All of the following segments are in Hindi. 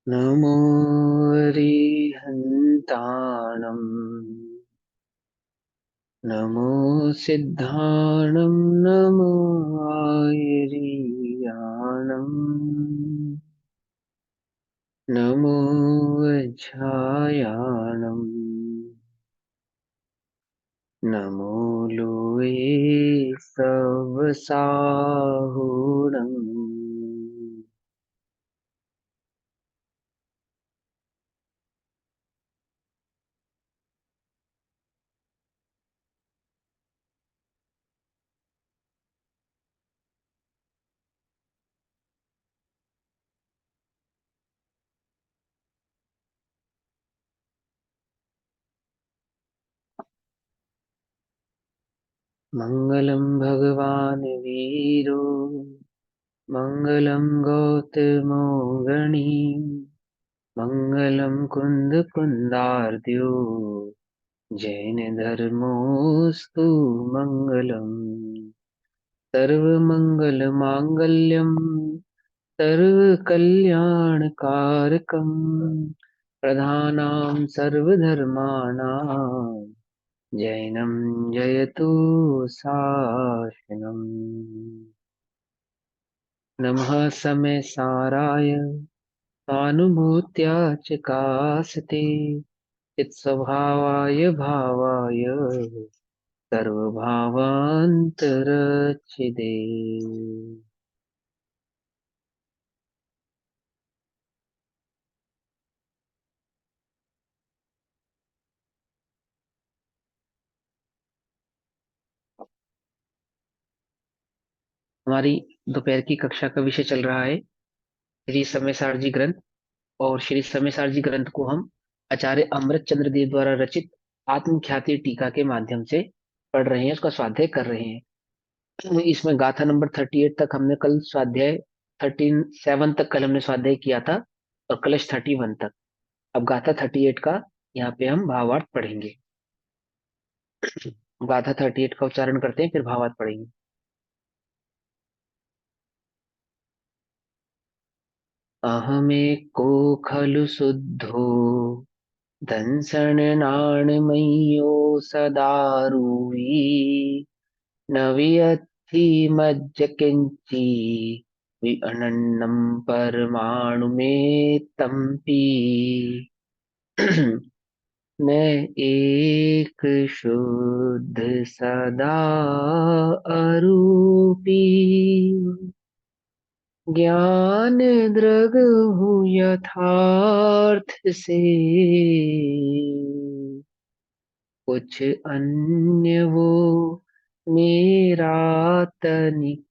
नमो अरिहन्ताणम् नमो सिद्धाणं नमो आयर्याणम् नमो वज्रायाणम् नमो लोये सवसाहुणम् मङ्गलं भगवान् वीरो मङ्गलं गौतमो गणी मङ्गलं कुन्दकुन्दार्द्यो जैनधर्मोऽस्तु मङ्गलम् सर्वमङ्गलमाङ्गल्यं सर्वकल्याणकारकं प्रधानां सर्वधर्माणां जैनं जयतु शासनम् नमः समय साराय स्वानुभूत्या च कासते चित्स्वभावाय भावाय सर्वभावान्तरच्छिदे। हमारी दोपहर की कक्षा का विषय चल रहा है श्री समय सारजी ग्रंथ। और श्री समय सारजी ग्रंथ को हम आचार्य अमृत चंद्र देव द्वारा रचित आत्मख्याति टीका के माध्यम से पढ़ रहे हैं, उसका स्वाध्याय कर रहे हैं। इसमें गाथा नंबर 38 तक हमने कल स्वाध्याय 37 तक कल हमने स्वाध्याय किया था, और कलश 31 तक। अब गाथा 38 का यहाँ पे हम भावार्थ पढ़ेंगे। गाथा 38 का उच्चारण करते हैं, फिर भावार्थ पढ़ेंगे। अहमेको खलु शुद्धो दंसननाणमय्यो सदारुवी न वियत्थि मज्ज किंची विअनन्नं परमाणु में तंपी मैं एक शुद्ध सदा अरूपी ज्ञान दृग हूँ यथार्थ से कुछ अन्य वो मेरा तनिक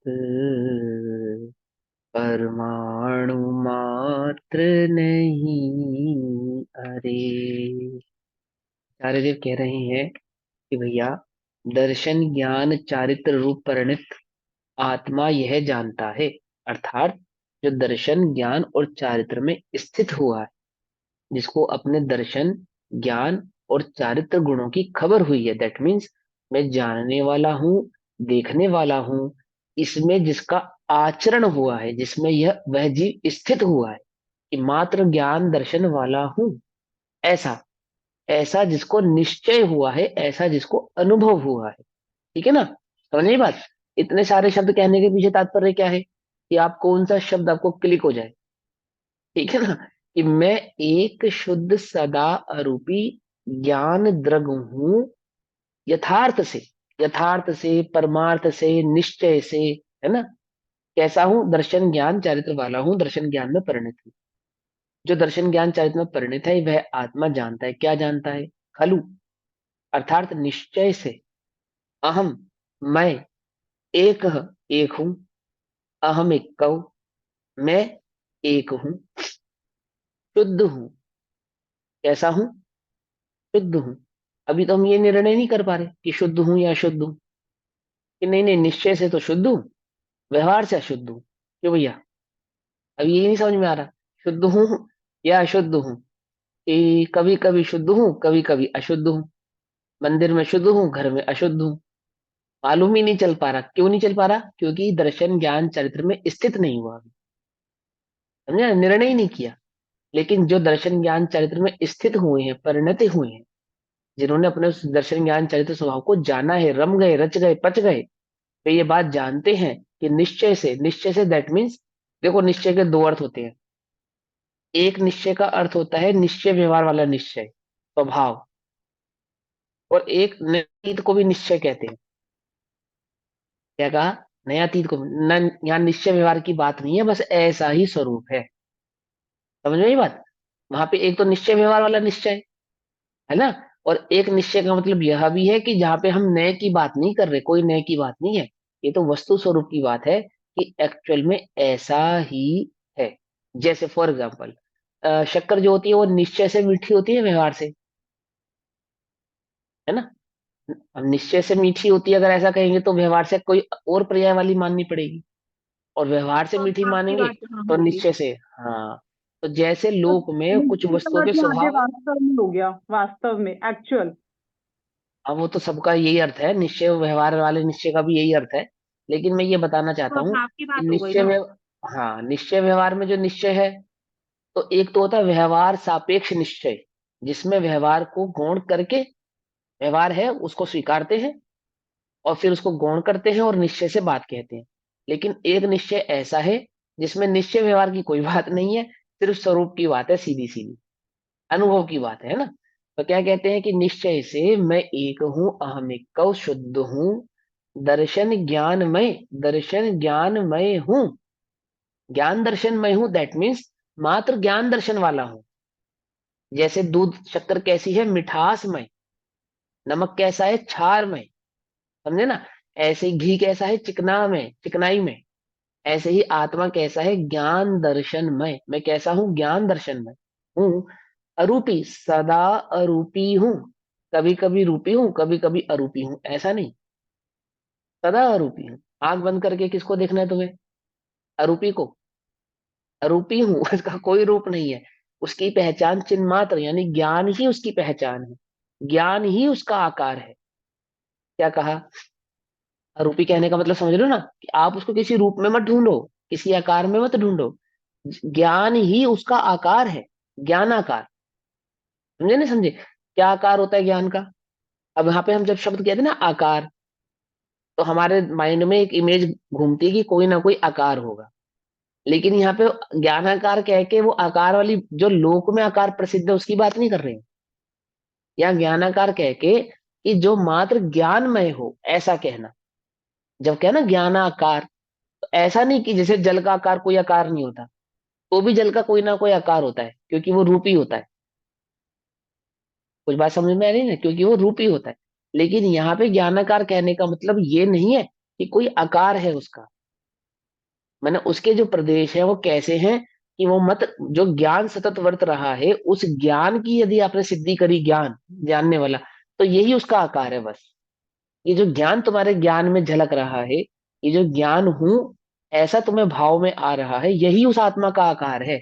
परमाणु मात्र नहीं। अरे आचार्यदेव कह रहे हैं कि भैया, दर्शन ज्ञान चारित्र रूप परिणित आत्मा यह जानता है, अर्थात जो दर्शन ज्ञान और चारित्र में स्थित हुआ है, जिसको अपने दर्शन ज्ञान और चारित्र गुणों की खबर हुई है, दैट मीन्स मैं जानने वाला हूँ, देखने वाला हूँ, इसमें जिसका आचरण हुआ है, जिसमें यह वह जीव स्थित हुआ है कि मात्र ज्ञान दर्शन वाला हूँ, ऐसा ऐसा जिसको निश्चय हुआ है, ऐसा जिसको अनुभव हुआ है। ठीक है ना, समझ नहीं बात। इतने सारे शब्द कहने के पीछे तात्पर्य क्या है कि आप कौन सा शब्द आपको क्लिक हो जाए। ठीक है ना, कि मैं एक शुद्ध सदा अरूपी ज्ञान द्रग हूं, यथार्थ से, यथार्थ से, परमार्थ से, निश्चय से, है ना। कैसा हूं? दर्शन ज्ञान चारित्र वाला हूं, दर्शन ज्ञान में परिणत हूं। जो दर्शन ज्ञान चारित्र में परिणत है वह आत्मा जानता है। क्या जानता है? खलु अर्थात निश्चय से, अहम मैं, एक एक हूं, अहम एक कव, मैं एक हूं, शुद्ध हूं। कैसा हूं? शुद्ध हूं। अभी तो हम ये निर्णय नहीं कर पा रहे कि शुद्ध हूं या अशुद्ध हूं, कि नहीं नहीं निश्चय से तो शुद्ध हूं, व्यवहार से अशुद्ध हूं। क्यों भैया? अभी ये नहीं समझ में आ रहा शुद्ध हूं या अशुद्ध हूं, कि कभी कभी शुद्ध हूं, कभी कभी अशुद्ध हूं, मंदिर में शुद्ध हूं, घर में अशुद्ध हूं। मालूम ही नहीं चल पा रहा। क्यों नहीं चल पा रहा? क्योंकि दर्शन ज्ञान चरित्र में स्थित नहीं हुआ अभी। समझा? निर्णय ही नहीं किया। लेकिन जो दर्शन ज्ञान चरित्र में स्थित हुए हैं, परिणत हुए हैं, जिन्होंने अपने उस दर्शन ज्ञान चरित्र स्वभाव को जाना है, रम गए, रच गए, पच गए, वे ये बात जानते हैं कि निश्चय से दैट मीन्स, देखो निश्चय के दो अर्थ होते हैं। एक निश्चय का अर्थ होता है निश्चय व्यवहार वाला निश्चय, स्वभाव। और एक नतीत को भी निश्चय कहते हैं। क्या कहा? नया तीत को न, यहाँ निश्चय व्यवहार की बात नहीं है, बस ऐसा ही स्वरूप है। समझ में ये बात? वहां पे एक तो निश्चय व्यवहार वाला निश्चय है ना, और एक निश्चय का मतलब यह भी है कि जहाँ पे हम नए की बात नहीं कर रहे, कोई नए की बात नहीं है, ये तो वस्तु स्वरूप की बात है कि एक्चुअल में ऐसा ही है। जैसे फॉर एग्जाम्पल, शक्कर जो होती है वो निश्चय से मीठी होती है, व्यवहार से, है ना। अब निश्चय से मीठी होती है अगर ऐसा कहेंगे तो व्यवहार से कोई और पर्याय वाली माननी पड़ेगी, और व्यवहार से तो मीठी आपकी मानेंगे बात हाँ तो होगी। निश्चय से। हाँ, तो जैसे तो लोक में कुछ निश्चय का वस्तुओं के अर्थ यहाँ पे स्वभाव, वास्तव में हो गया, वास्तव में एक्चुअल। अब वो तो सबका यही अर्थ है, निश्चय व्यवहार वाले निश्चय का भी यही अर्थ है, लेकिन मैं ये बताना तो चाहता अब हूँ आपकी कि बात हो गई निश्चय ना। में, हाँ, निश्चय व्यवहार में जो निश्चय है, तो एक तो होता है व्यवहार सापेक्ष निश्चय, जिसमें व्यवहार को गौण करके, व्यवहार है उसको स्वीकारते हैं और फिर उसको गौण करते हैं और निश्चय से बात कहते हैं। लेकिन एक निश्चय ऐसा है जिसमें निश्चय व्यवहार की कोई बात नहीं है, सिर्फ स्वरूप की बात है, सीधी सीधी अनुभव की बात है ना। तो क्या कहते हैं कि निश्चय से मैं एक हूं, अहमिक कौ शुद्ध हूं, दर्शन ज्ञानमय हूं, ज्ञान दर्शनमय हूं, दैट मीन्स मात्र ज्ञान दर्शन वाला हूं। जैसे दूध शक्कर कैसी है, मिठासमय, नमक कैसा है, क्षारमय, समझे ना। ऐसे ही घी कैसा है, चिकना में, चिकनाई में। ऐसे ही आत्मा कैसा है, ज्ञान दर्शनमय, मैं कैसा हूं, ज्ञान दर्शनमय हूं। अरूपी, सदा अरूपी हूं, कभी कभी रूपी हूं, कभी कभी अरूपी हूं, ऐसा नहीं, सदा अरूपी हूं। आंख बंद करके किसको देखना है तुम्हें? अरूपी को। अरूपी हूं उसका कोई रूप नहीं है, उसकी पहचान चिन्ह मात्र, यानी ज्ञान ही उसकी पहचान है, ज्ञान ही उसका आकार है। क्या कहा? अरूपी कहने का मतलब समझ लो ना, कि आप उसको किसी रूप में मत ढूंढो, किसी आकार में मत ढूंढो, ज्ञान ही उसका आकार है, ज्ञान आकार। समझे नहीं समझे? क्या आकार होता है ज्ञान का? अब यहाँ पे हम जब शब्द कहते हैं ना आकार, तो हमारे माइंड में एक इमेज घूमती है कि कोई ना कोई आकार होगा। लेकिन यहाँ पे ज्ञानाकार कह के वो आकार वाली जो लोक में आकार प्रसिद्ध है उसकी बात नहीं कर रहे हैं। यहाँ ज्ञानाकार कह के कि जो मात्र ज्ञानमय हो, ऐसा कहना। जब कहना ज्ञानाकार, तो ऐसा नहीं कि जैसे जल का आकार कोई आकार नहीं होता, तो भी जल का कोई ना कोई आकार होता है, क्योंकि वो रूपी होता है। कुछ बात समझ में आ रही है ना, क्योंकि वो रूपी होता है। लेकिन यहाँ पे ज्ञानाकार कहने का मतलब ये नहीं है कि कोई आकार है उसका, मैंने उसके जो प्रदेश है वो कैसे हैं, कि वो मत, जो ज्ञान सतत वर्त रहा है, उस ज्ञान की यदि आपने सिद्धि करी, ज्ञान जानने वाला, तो यही उसका आकार है बस। ये जो ज्ञान तुम्हारे ज्ञान में झलक रहा है, ये जो ज्ञान हूं ऐसा तुम्हें भाव में आ रहा है, यही उस आत्मा का आकार है।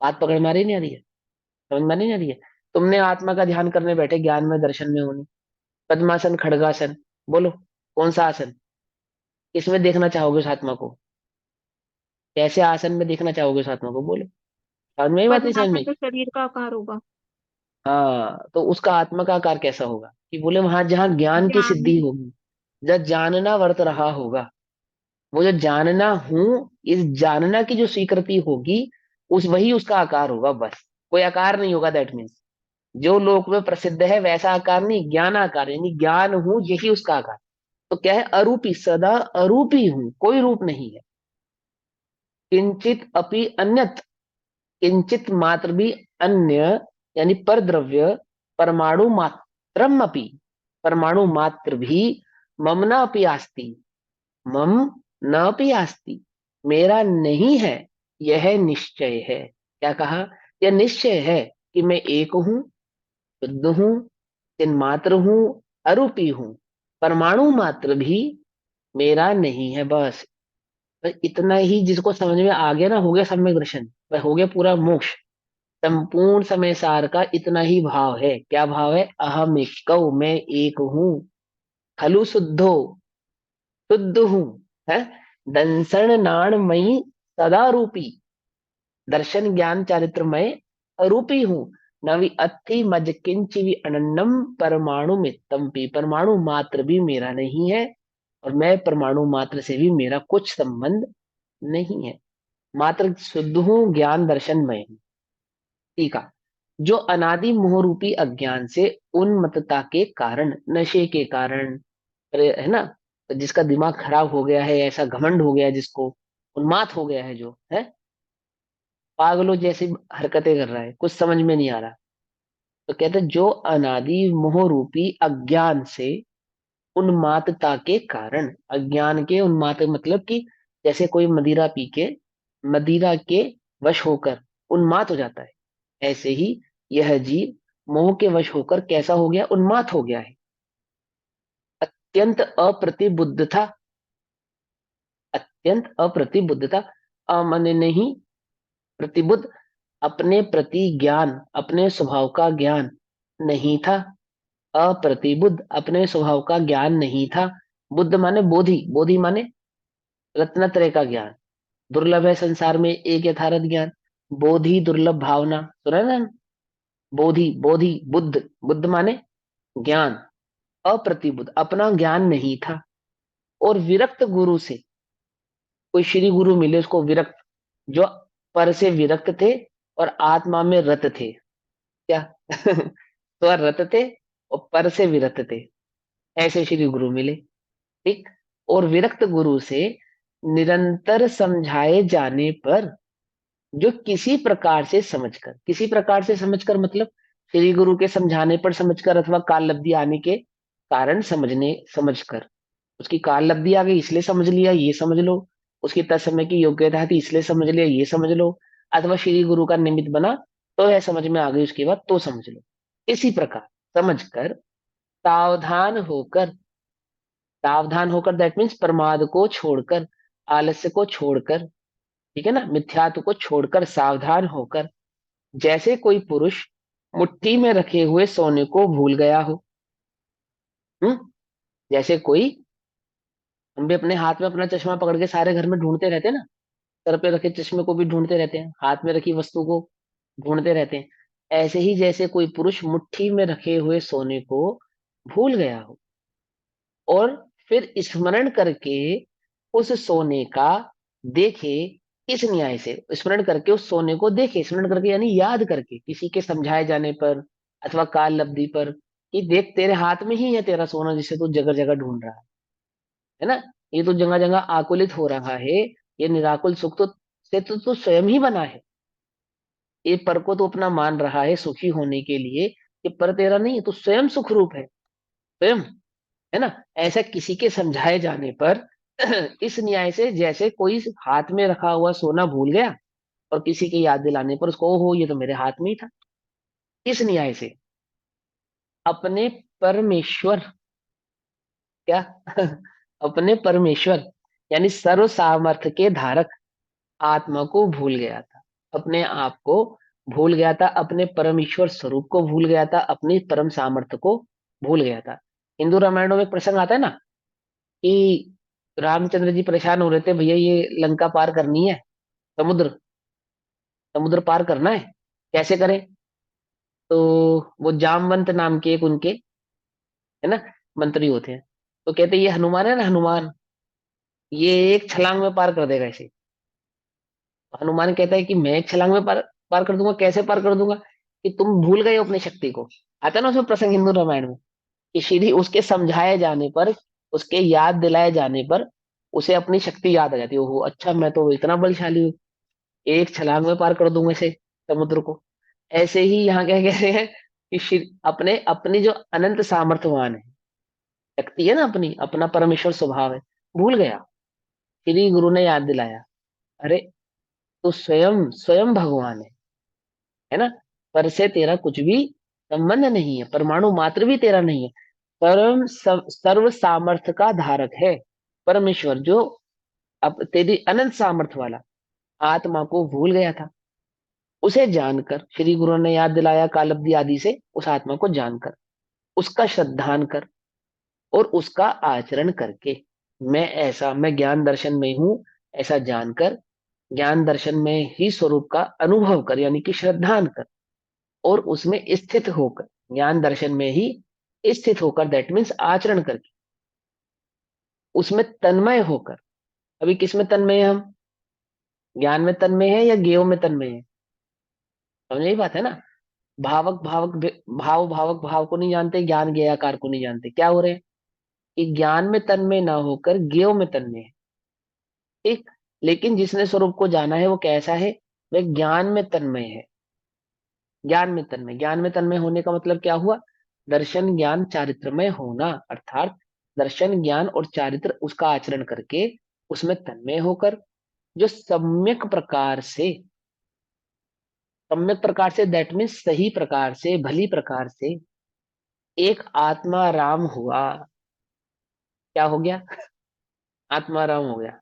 बात पकड़ में आ रही नहीं आ रही है? समझ में नहीं आ रही है? तुमने आत्मा का ध्यान करने बैठे, ज्ञान में दर्शन में होने, पद्मासन, खड़गासन, बोलो कौन सा आसन, किसमें देखना चाहोगे उस आत्मा को? कैसे आसन में देखना चाहोगे उस आत्मा को, बोलो। समझ में ही बात नहीं समझ पद्मासन में? तो शरीर का आकार होगा। हाँ, तो उसका आत्मा का आकार कैसा होगा? कि बोले वहां जहाँ ज्ञान की ज्ञान। सिद्धि होगी, जब जानना वर्त रहा होगा, वो जो जानना हूं, इस जानना की जो स्वीकृति होगी, उस वही उसका आकार होगा बस। कोई आकार नहीं होगा, दैट मीन्स जो लोक में प्रसिद्ध है वैसा आकार नहीं, ज्ञान आकार, यानी ज्ञान हूं यही उसका आकार। तो क्या है? अरूपी, सदा अरूपी हूं, कोई रूप नहीं है। किंचित अपि अन्यत, किंचित मात्र भी अन्य, यानी पर द्रव्य, परमाणु मात्रम अपि, परमाणु मात्र भी, मम न अपि आस्ति, मम न अपि आस्ति, मेरा नहीं है, यह निश्चय है। क्या कहा? यह निश्चय है कि मैं एक हूं, शुद्ध हूं, चिन्मात्र हूं, अरूपी हूं, परमाणु मात्र भी मेरा नहीं है, बस। बस इतना ही जिसको समझ में आ गया ना, हो गया सम्यक दर्शन, बस हो गया पूरा मोक्ष। संपूर्ण समय सार का इतना ही भाव है। क्या भाव है? अहम एकौ, मैं एक हूं, खलु शुद्धो, शुद्ध हूं, है, दंसण नाणमयी, सदा रूपी, दर्शन ज्ञान चारित्रमय, अरूपी हूँ। नवि अत्थि मज किंचि भी अनन्नम परमाणु में तम्पी, परमाणु मात्र भी मेरा नहीं है, और मैं परमाणु मात्र से भी मेरा कुछ संबंध नहीं है। मात्र शुद्ध हूँ, ज्ञान दर्शनमय हूँ। ठीक है। जो अनादि मोह रूपी अज्ञान से उन्मत्तता के कारण, नशे के कारण, अरे है ना, जिसका दिमाग खराब हो गया है, ऐसा घमंड हो गया है, जिसको उन्माद हो गया है, जो है पागलों जैसी हरकतें कर रहा है, कुछ समझ में नहीं आ रहा। तो कहते हैं, जो अनादि मोह रूपी अज्ञान से उन्मादता के कारण, अज्ञान के उन्माद मतलब कि जैसे कोई मदिरा पी के, मदिरा के वश होकर उन्माद हो जाता है, ऐसे ही यह जीव मोह के वश होकर कैसा हो गया, उन्माद हो गया है। अत्यंत अप्रतिबुद्ध था, अत्यंत अप्रतिबुद्ध था। अमन नहीं, प्रतिबुद्ध, अपने प्रति ज्ञान, अपने स्वभाव का ज्ञान नहीं था। अप्रतिबुद्ध, अपने स्वभाव का ज्ञान नहीं था। बुद्ध माने बोधि, बोधि माने रत्नत्रय का ज्ञान। दुर्लभ है संसार में एक यथार्थ ज्ञान, बोधि दुर्लभ भावना, सुना है ना। बोधि, बोधि बुद्ध, बुद्ध माने ज्ञान। अप्रतिबुद्ध, अपना ज्ञान नहीं था। और विरक्त गुरु से, कोई श्री गुरु मिले उसको विरक्त, जो पर से विरक्त थे और आत्मा में रत थे। क्या तो रत थे और पर से विरत थे, ऐसे श्री गुरु मिले। ठीक। और विरक्त गुरु से निरंतर समझाए जाने पर, जो किसी प्रकार से समझकर, किसी प्रकार से समझकर मतलब श्री गुरु के समझाने पर समझकर, अथवा काल लब्धि आने के कारण समझने समझकर, उसकी काल लब्धि आ गई इसलिए समझ लिया, ये समझ लो। उसकी तत्समय की योग्यता थी इसलिए समझ लिया, ये समझ लो। अथवा श्री गुरु का निमित्त बना तो यह समझ में आ गई, उसके बाद तो समझ लो। इसी प्रकार समझकर सावधान होकर, सावधान होकर दैट मीन्स प्रमाद को छोड़कर, आलस्य को छोड़कर, ठीक है ना, मिथ्यात्व को छोड़कर सावधान होकर, जैसे कोई पुरुष मुट्ठी में रखे हुए सोने को भूल गया हो। हम्म। जैसे कोई, हम भी अपने हाथ में अपना चश्मा पकड़ के सारे घर में ढूंढते रहते हैं ना, सर पे रखे चश्मे को भी ढूंढते रहते हैं, हाथ में रखी वस्तु को ढूंढते रहते हैं। ऐसे ही जैसे कोई पुरुष मुट्ठी में रखे हुए सोने को भूल गया हो, और फिर स्मरण करके उस सोने का देखे, इस न्याय से स्मरण करके उस सोने को देखे, स्मरण करके यानी याद करके, किसी के समझाए जाने पर अथवा काल लब्धि पर, कि देख तेरे हाथ में ही है तेरा सोना, जिसे तू जगह जगह ढूंढ रहा है ना, ये तो जगह जगह आकुलित हो रहा है, ये निराकुल सुख तो से तो स्वयं ही बना है। ये पर को तो अपना मान रहा है सुखी होने के लिए, ये पर तेरा नहीं है, तो स्वयं सुख रूप है, स्वयं, है ना। ऐसा किसी के समझाए जाने पर इस न्याय से, जैसे कोई हाथ में रखा हुआ सोना भूल गया और किसी की याद दिलाने पर उसको, ओहो ये तो मेरे हाथ में ही था, इस न्याय से अपने परमेश्वर, क्या अपने परमेश्वर यानी सर्व सामर्थ्य के धारक आत्मा को भूल गया था, अपने आप को भूल गया था, अपने परमेश्वर स्वरूप को भूल गया था, अपनी परम सामर्थ्य को भूल गया था। हिंदू रामायणों में एक प्रसंग आता है ना, कि रामचंद्र जी परेशान हो रहे थे, भैया ये लंका पार करनी है, समुद्र, समुद्र पार करना है, कैसे करें। तो वो जामवंत नाम के एक उनके, है ना, मंत्री होते हैं, तो कहते ये हनुमान है ना, हनुमान, ये एक छलांग में पार कर देगा इसे। हनुमान कहता है कि मैं एक छलांग में पार पार कर दूंगा, कैसे पार कर दूंगा, कि तुम भूल गए हो अपनी शक्ति को। आता है ना उसमें प्रसंग हिंदू रामायण में, कि श्री उसके समझाए जाने पर, उसके याद दिलाए जाने पर उसे अपनी शक्ति याद आ जाती है, ओहो अच्छा मैं तो इतना बलशाली हूँ, एक छलांग में पार कर दूंगा इसे, समुद्र को। ऐसे ही यहाँ क्या कहते हैं, कि अपने अपनी जो अनंत सामर्थ्यवान है, शक्ति है ना अपनी, अपना परमेश्वर स्वभाव है, भूल गया। श्री गुरु ने याद दिलाया, अरे तू स्वयं स्वयं भगवान है ना, पर से तेरा कुछ भी संबंध नहीं है, परमाणु मात्र भी तेरा नहीं है। सर्व सामर्थ्य का धारक है परमेश्वर, जो अब तेरी अनंत सामर्थ्य वाला आत्मा को भूल गया था। उसे जानकर श्री गुरु ने याद दिलाया, कालब्धि आदि से उस आत्मा को जानकर, उसका श्रद्धान कर और उसका आचरण करके, मैं ज्ञान दर्शन में हूं, ऐसा जानकर ज्ञान दर्शन में ही स्वरूप का अनुभव कर, यानी कि श्रद्धान कर, और उसमें स्थित होकर, ज्ञान दर्शन में ही स्थित होकर, दैट मीन्स आचरण करके, उसमें तन्मय होकर। अभी किस में तन्मय है हम? ज्ञान में तन्मय है या ज्ञेय में तन्मय है? समझ यही बात है ना। भावक भावक भाव भावक भाव को नहीं जानते, ज्ञान ज्ञेयाकार को नहीं जानते, क्या हो रहे हैं कि ज्ञान में तन्मय ना होकर ज्ञेय में तन्मय है। ठीक। लेकिन जिसने स्वरूप को जाना है वो कैसा है? वह ज्ञान में तन्मय है। ज्ञान में तन्मय, ज्ञान में तन्मय होने का मतलब क्या हुआ? दर्शन ज्ञान चारित्रमय होना, अर्थात दर्शन ज्ञान और चारित्र उसका आचरण करके उसमें तन्मय होकर, जो सम्यक प्रकार से दैट मीन्स सही प्रकार से, भली प्रकार से एक आत्मा राम हुआ। क्या हो गया? आत्मा राम हो गया।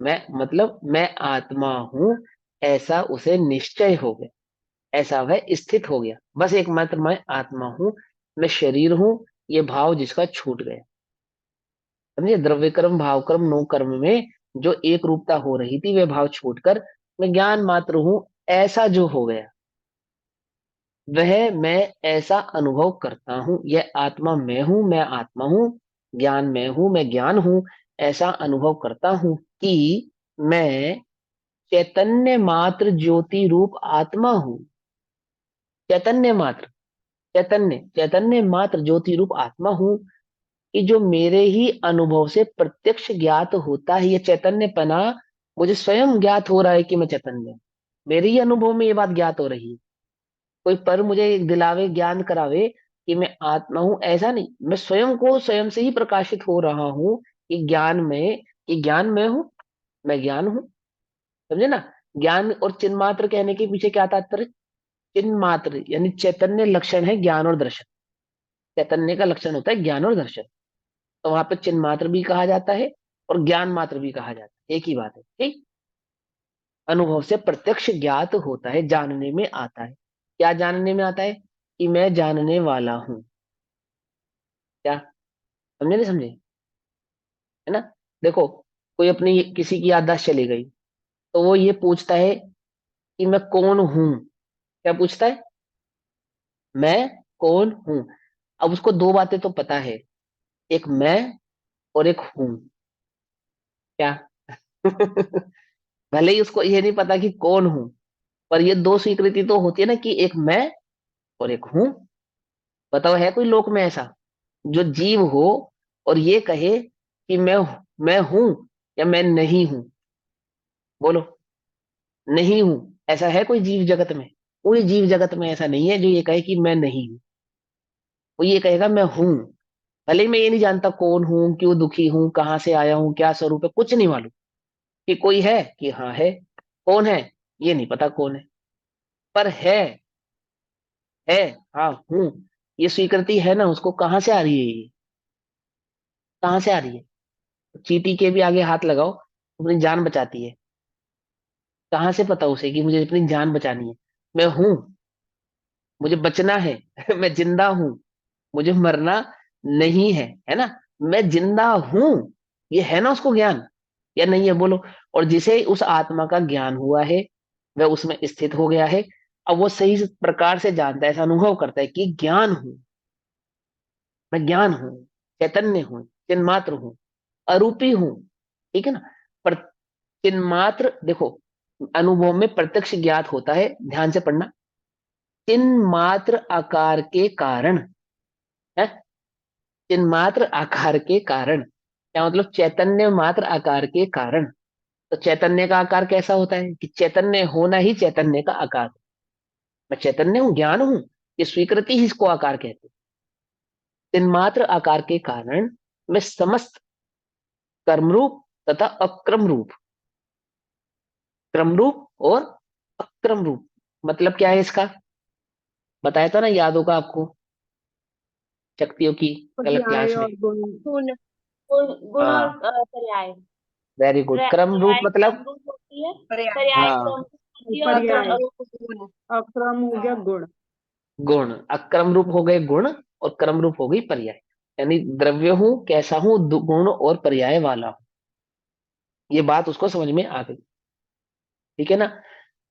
मैं मतलब मैं आत्मा हूं, ऐसा उसे निश्चय हो गया, ऐसा वह स्थित हो गया। बस एकमात्र मैं आत्मा हूं, मैं शरीर हूं, ये भाव जिसका छूट गया। समझे? द्रव्य कर्म भाव कर्म नो कर्म में जो एक रूपता हो रही थी, वे भाव छूटकर मैं ज्ञान मात्र हूं, ऐसा जो हो गया, वह मैं ऐसा अनुभव करता हूं। यह आत्मा मैं हूं, मैं आत्मा हूं, ज्ञान मैं हूं, मैं ज्ञान हूं, ऐसा अनुभव करता हूं कि मैं चैतन्य मात्र ज्योति रूप आत्मा हूं। चैतन्य मात्र, चैतन्य चैतन्य मात्र ज्योति रूप आत्मा हूं, कि जो मेरे ही अनुभव से प्रत्यक्ष ज्ञात होता है। ये चैतन्यपना मुझे स्वयं ज्ञात हो रहा है कि मैं चैतन्य हूं। मेरे ही अनुभव में ये बात ज्ञात हो रही है। कोई पर मुझे एक दिलावे, ज्ञान करावे कि मैं आत्मा हूं, ऐसा नहीं। मैं स्वयं को स्वयं से ही प्रकाशित हो रहा हूं कि ज्ञान में, कि ज्ञान में हूं, मैं ज्ञान हूं। समझे ना? ज्ञान और चिन्मात्र कहने के पीछे क्या तात्पर्य? चिन्मात्र यानी चैतन्य लक्षण है ज्ञान और दर्शन। चैतन्य का लक्षण होता है ज्ञान और दर्शन। तो वहां पे चिन्ह मात्र भी कहा जाता है और ज्ञान मात्र भी कहा जाता है, एक ही बात है। ठीक। अनुभव से प्रत्यक्ष ज्ञात होता है, जानने में आता है। क्या जानने में आता है? कि मैं जानने वाला हूं। क्या? समझे नहीं समझे? है ना? देखो, कोई अपनी किसी की याददाश्त चली गई, तो वो ये पूछता है कि मैं कौन हूं। क्या पूछता है? मैं कौन हूं। अब उसको दो बातें तो पता है, एक मैं और एक हूं। क्या? भले ही उसको ये नहीं पता कि कौन हूं, पर ये दो स्वीकृति तो होती है ना, कि एक मैं और एक हूं। बताओ, है कोई लोक में ऐसा जो जीव हो और ये कहे कि मैं हूं या मैं नहीं हूं? बोलो। नहीं हूं, ऐसा है कोई जीव जगत में? कोई जीव जगत में ऐसा नहीं है जो ये कहे कि मैं नहीं हूं। वो ये कहेगा मैं हूं। भले ही मैं ये नहीं जानता कौन हूं, क्यों दुखी हूं, कहां से आया हूं, क्या स्वरूप है, कुछ नहीं मालूम। कि कोई है, कि हाँ है। कौन है? ये नहीं पता कौन है, पर है। हाँ हूं, ये स्वीकृति है ना, उसको कहाँ से आ रही है ये? कहाँ से आ रही है? चींटी के भी आगे हाथ लगाओ, अपनी जान बचाती है। कहाँ से पता उसे कि मुझे अपनी जान बचानी है? मैं हूं, मुझे बचना है। मैं जिंदा हूं, मुझे मरना नहीं है, है ना? मैं जिंदा हूं, ये है ना उसको ज्ञान, या नहीं है? बोलो। और जिसे उस आत्मा का ज्ञान हुआ है, वह उसमें स्थित हो गया है। अब वो सही प्रकार से जानता है, ऐसा अनुभव करता है कि ज्ञान हूं, मैं ज्ञान हूं, चैतन्य हूं, चिन्मात्र हूं, अरूपी हूं। ठीक है ना? पर चिन्मात्र देखो, अनुभव में प्रत्यक्ष ज्ञात होता है, ध्यान से पढ़ना। चिन्मात्र आकार के कारण है, चिन्मात्र आकार के कारण, क्या मतलब? चैतन्य मात्र आकार के कारण। तो चैतन्य का आकार कैसा होता है? कि चैतन्य होना ही चैतन्य का आकार। मैं चैतन्य हूं, ज्ञान हूं, ये स्वीकृति ही इसको आकार कहते हैं। चिन्मात्र आकार के कारण मैं समस्त कर्म रूप तथा अक्रम रूप, क्रम रूप और अक्रम रूप, मतलब क्या है इसका? बताया था ना, याद होगा आपको, शक्तियों की कल पर्याय क्लास में। और गुण। गुण गुण गुण और हाँ, पर्याय। Very good. क्रम रूप पर्याय मतलब? क्रम रूप होती है, पर्याय, पर्याय क्रम हाँ, रूप होती है, और पर्याय गुण। अक्रम हो गया गुण। गुण। अक्रम रूप हो गए गुण और क्रम रूप हो गई पर्याय। यानी द्रव्य हूं, कैसा हूं, गुण और पर्याय वाला हूं। ये बात उसको समझ में आ गई। ठीक है ना?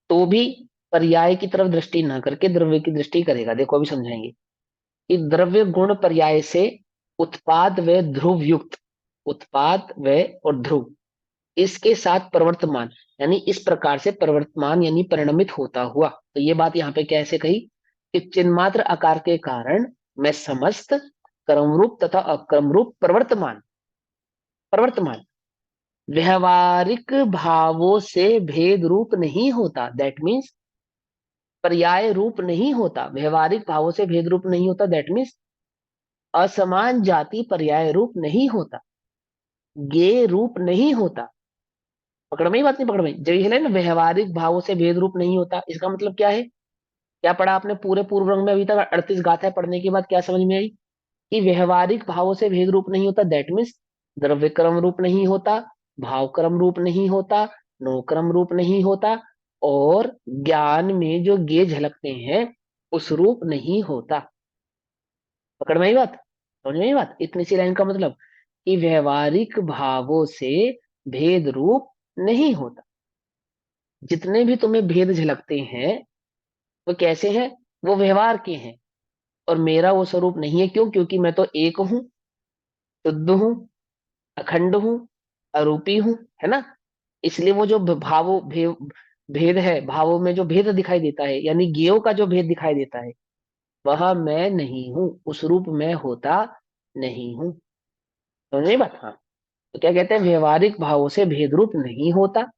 तो भी पर्याय की तरफ दृष्टि ना करके द्रव्य की दृष्टि करेगा। देखो अभी समझाएंगे कि द्रव्य गुण पर्याय से उत्पाद व ध्रुव युक्त, उत्पाद व और ध्रुव इसके साथ प्रवर्तमान, यानी इस प्रकार से प्रवर्तमान यानी परिणमित होता हुआ। तो ये बात यहाँ पे कैसे कही कि चिन्मात्र आकार के कारण मैं समस्त क्रमरूप तथा अक्रमरूप प्रवर्तमान, प्रवर्तमान व्यवहारिक भावों से भेद रूप नहीं होता। दैट मीन्स पर्याय रूप नहीं होता, व्यवहारिक भावों से भेद रूप नहीं होता। दैट मीन्स असमान जाति पर्याय रूप नहीं होता, गे रूप नहीं होता। पकड़ में ही बात नहीं, पकड़ में जब ये है ना व्यवहारिक भावों से भेद रूप नहीं होता, इसका मतलब क्या है? क्या पढ़ा आपने पूरे पूर्व रंग में अभी तक? 38 गाथाएं पढ़ने के बाद क्या समझ में आई कि व्यवहारिक भावों से भेद रूप नहीं होता। दैट मीन्स द्रव्य क्रम रूप नहीं होता, भाव क्रम रूप नहीं होता, नो क्रम रूप नहीं होता, और ज्ञान में जो गे झलकते हैं उस रूप नहीं होता। पकड़ में आई बात, समझ में आई बात? इतनी सी लाइन का मतलब कि व्यवहारिक भावों से भेद रूप नहीं होता। जितने भी तुम्हें भेद झलकते हैं वो कैसे हैं? वो व्यवहार के हैं, और मेरा वो स्वरूप नहीं है। क्यों? क्योंकि मैं तो एक हूं, शुद्ध हूं, अखंड हूं, अरूपी हूं, है ना? इसलिए वो जो भेद है, भावों में जो भेद दिखाई देता है यानी ज्ञेयों का जो भेद दिखाई देता है वह मैं नहीं हूं, उस रूप में होता नहीं हूं। समझ में बात? हाँ। तो क्या कहते हैं? व्यवहारिक भावों से भेद रूप नहीं होता, या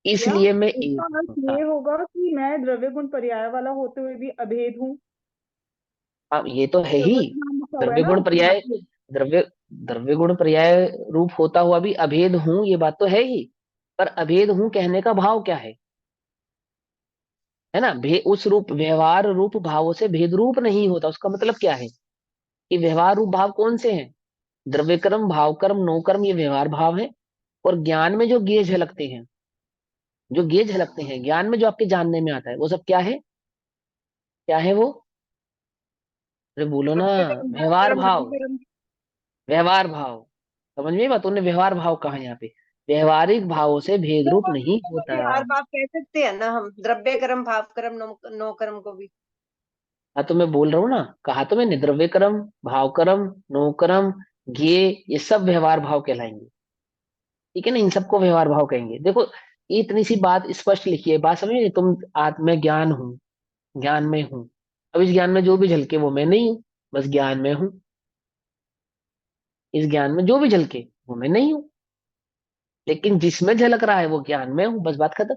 इसलिए मैं इसका एक अर्थ हूं। हाँ। ये होगा कि मैं द्रव्य गुण पर्याय वाला होते हुए भी अभेद हूँ। हाँ, ये तो है ही। प्रवर्तमान लिखा हुआ है द्रव्य ना गुण यहाँ पर्याय, पे। द्रव्य द्रव्य गुण पर्याय रूप होता हुआ भी अभेद हूं, ये बात तो है ही। पर अभेद हूं कहने का भाव क्या है ना? उस रूप व्यवहार रूप भावों से भेद रूप नहीं होता, उसका मतलब क्या है कि व्यवहार रूप भाव कौन से हैं? द्रव्य कर्म, भाव कर्म, नो कर्म, ये व्यवहार भाव है। और ज्ञान में जो गेय झलकते हैं, जो गेय झलकते हैं ज्ञान में, जो आपके जानने में आता है, वो सब क्या है? क्या है वो? अरे बोलो ना। द्रव्य कर्म भाव व्यवहार कर्म नो भाव, कर्म। व्यवहार भाव। समझ में बात? उन्होंने व्यवहार भाव कहा यहाँ पे। व्यवहारिक भावों से भेद रूप नहीं होता। व्यवहार भाव कह सकते हैं ना हम, द्रव्य कर्म भाव कर्म नो कर्म को भी। हाँ तो मैं बोल रहा हूँ ना, कहा तो मैंने द्रव्य कर्म, भाव कर्म, नो कर्म, ज्ञेय, ये सब व्यवहार भाव कहलाएंगे। ठीक है ना? इन सबको व्यवहार भाव कहेंगे। देखो ये इतनी सी बात स्पष्ट लिखी है, बात समझ? तुम आत्म ज्ञान हूँ, ज्ञान में हूँ। अब इस ज्ञान में जो भी झलके वो मैं नहीं हूँ, बस ज्ञान में हूँ। इस ज्ञान में जो भी झलके वो मैं नहीं हूँ, लेकिन जिसमें झलक रहा है वो ज्ञान में हूँ। बस बात खत्म।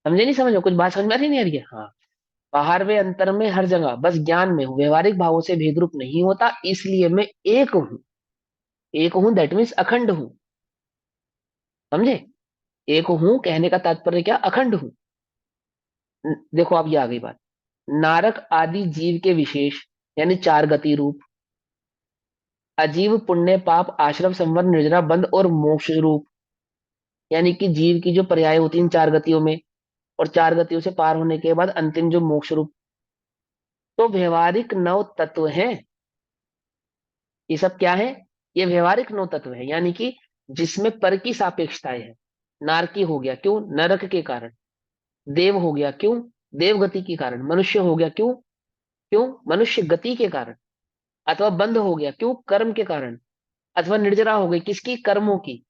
समझे नहीं समझो? कुछ बात समझ में आ रही नहीं आ रही है? हाँ। बाहर में अंतर में हर जगह बस ज्ञान में हूँ, व्यवहारिक भावों से भेद रूप नहीं होता, इसलिए मैं एक हूँ। एक हूँ दैट मीन्स अखंड हूँ। समझे? एक हूँ कहने का तात्पर्य क्या? अखंड हूँ। देखो अब ये आ गई बात। नारक आदि जीव के विशेष यानी चार गति रूप, अजीव पुण्य पाप आश्रम संवर निर्जरा बंध और मोक्ष रूप, यानी कि जीव की जो पर्याय होती हैं चार गतियों में, और चार गतियों से पार होने के बाद अंतिम जो मोक्ष रूप, तो व्यवहारिक नव तत्व हैं। ये सब क्या है? ये व्यवहारिक नौ तत्व है, यानी कि जिसमें पर की सापेक्षताएं है। नारकी हो गया क्यों? नरक के कारण। देव हो गया क्यों? देव गति के कारण। मनुष्य हो गया क्यों? क्यों? मनुष्य गति के कारण। अथवा बंध हो गया क्यों? कर्म के कारण। अथवा निर्जरा हो गई किसकी? कर्मों की।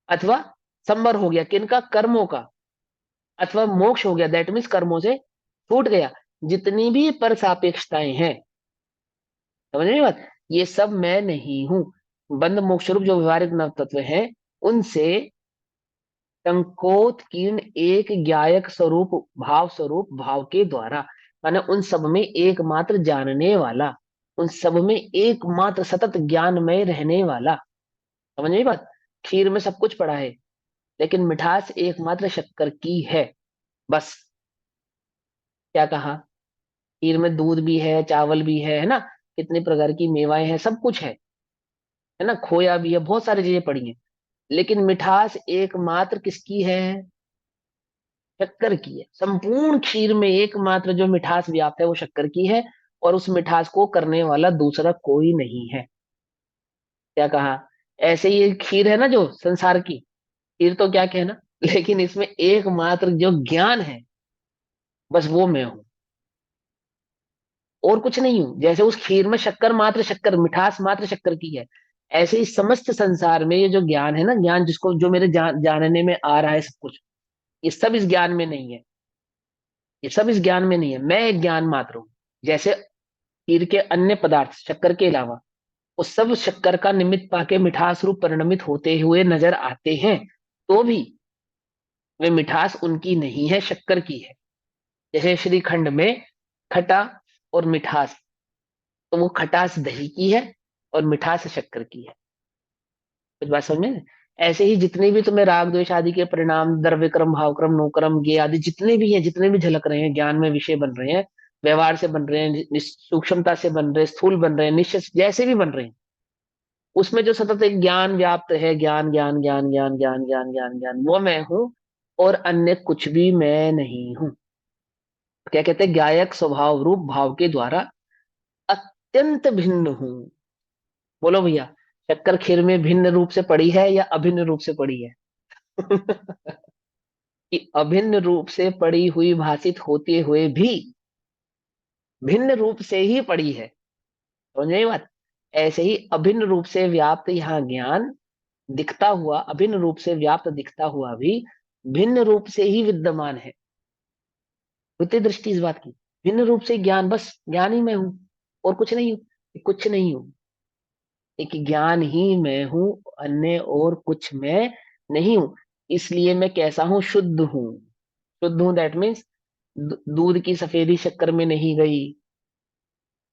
अथवा संवर हो गया किनका? कर्मों का। अथवा मोक्ष हो गया दैट मीन्स कर्मों से छूट गया। जितनी भी पर सापेक्षताएं हैं, समझ रहे बात? ये सब मैं नहीं हूं। बंध मोक्ष रूप जो व्यवहारिक नव तत्व है, उनसे संकोचकीर्ण एक ज्ञायक स्वरूप, भाव स्वरूप भाव के द्वारा, माने उन सब में एकमात्र जानने वाला, उन सब में एकमात्र सतत ज्ञानमय रहने वाला। समझ में बात? खीर में सब कुछ पड़ा है, लेकिन मिठास एकमात्र शक्कर की है। बस। क्या कहा? खीर में दूध भी है, चावल भी है ना? कितने प्रकार की मेवाएं हैं, सब कुछ है ना? खोया भी है, बहुत सारी चीजें पड़ी हैं, लेकिन मिठास एकमात्र किसकी है? शक्कर की है। संपूर्ण खीर में एकमात्र जो मिठास व्याप्त है वो शक्कर की है, और उस मिठास को करने वाला दूसरा कोई नहीं है। क्या कहा? ऐसे ही ये खीर है ना जो संसार की खीर, तो क्या कहना, लेकिन इसमें एकमात्र जो ज्ञान है बस वो मैं हूं, और कुछ नहीं हूं। जैसे उस खीर में शक्कर मात्र शक्कर, मिठास मात्र शक्कर की है, ऐसे ही समस्त संसार में ये जो ज्ञान है ना, ज्ञान जिसको जो मेरे जानने में आ रहा है सब कुछ, ये सब इस ज्ञान में नहीं है। ये सब इस ज्ञान में नहीं है, मैं एक ज्ञान मात्र हूं। जैसे खीर के अन्य पदार्थ शक्कर के अलावा वो सब शक्कर का निमित्त पाके मिठास रूप परिणमित होते हुए नजर आते हैं, तो भी वे मिठास उनकी नहीं है, शक्कर की है। जैसे श्रीखंड में खटा और मिठास, तो वो खटास दही की है और मिठास शक्कर की है। कुछ बात समझ में? ऐसे ही जितने भी तुम्हें राग द्वेष आदि के परिणाम, द्रव्य क्रम, भाव क्रम, नो क्रम, ये आदि जितने भी हैं, जितने भी झलक रहे हैं, ज्ञान में विषय बन रहे हैं, व्यवहार से बन रहे हैं, सूक्ष्मता से बन रहे हैं, स्थूल बन रहे हैं, निश्चित जैसे भी बन रहे हैं, उसमें जो सतत एक ज्ञान व्याप्त है, ज्ञान ज्ञान ज्ञान ज्ञान ज्ञान ज्ञान ज्ञान ज्ञान, वो मैं हूं, और अन्य कुछ भी मैं नहीं हूं। क्या कहते हैं? गायक स्वभाव रूप भाव के द्वारा अत्यंत भिन्न हूं। बोलो भैया, शक्कर खीर में भिन्न रूप से पड़ी है या अभिन्न रूप से पड़ी है? कि अभिन्न रूप से पड़ी हुई भाषित होते हुए भी भिन्न रूप से ही पड़ी है। समझ में आई बात? ऐसे ही अभिन्न रूप से व्याप्त यहाँ ज्ञान दिखता हुआ, अभिन्न रूप से व्याप्त दिखता हुआ भी भिन्न रूप से ही विद्यमान है। बुद्धि दृष्टि इस बात की, भिन्न रूप से ज्ञान, बस ज्ञान ही मैं हूं, और कुछ नहीं हूं, कुछ नहीं हूं। एक ज्ञान ही मैं हूं, अन्य और कुछ मैं नहीं हूं। इसलिए मैं कैसा हूं? शुद्ध हूं। शुद्ध हूं दैट मीन्स दूध की सफेदी शक्कर में नहीं गई,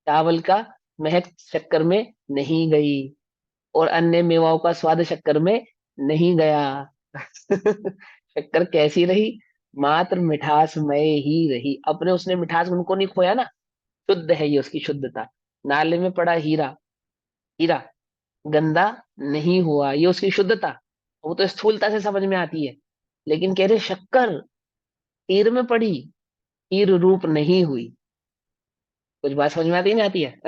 चावल का महक शक्कर में नहीं गई, और अन्य मेवाओं का स्वाद शक्कर में नहीं गया। शक्कर कैसी रही? मात्र मिठासमय ही रही। अपने उसने मिठास उनको नहीं खोया ना, शुद्ध है ये उसकी शुद्धता। नाले में पड़ा हीरा, हीरा गंदा नहीं हुआ, ये उसकी शुद्धता। वो तो स्थूलता से समझ में आती है, लेकिन कह रहे शक्कर हीर में पड़ी, हीर रूप नहीं हुई। कुछ बात समझ में आती है, नहीं आती है?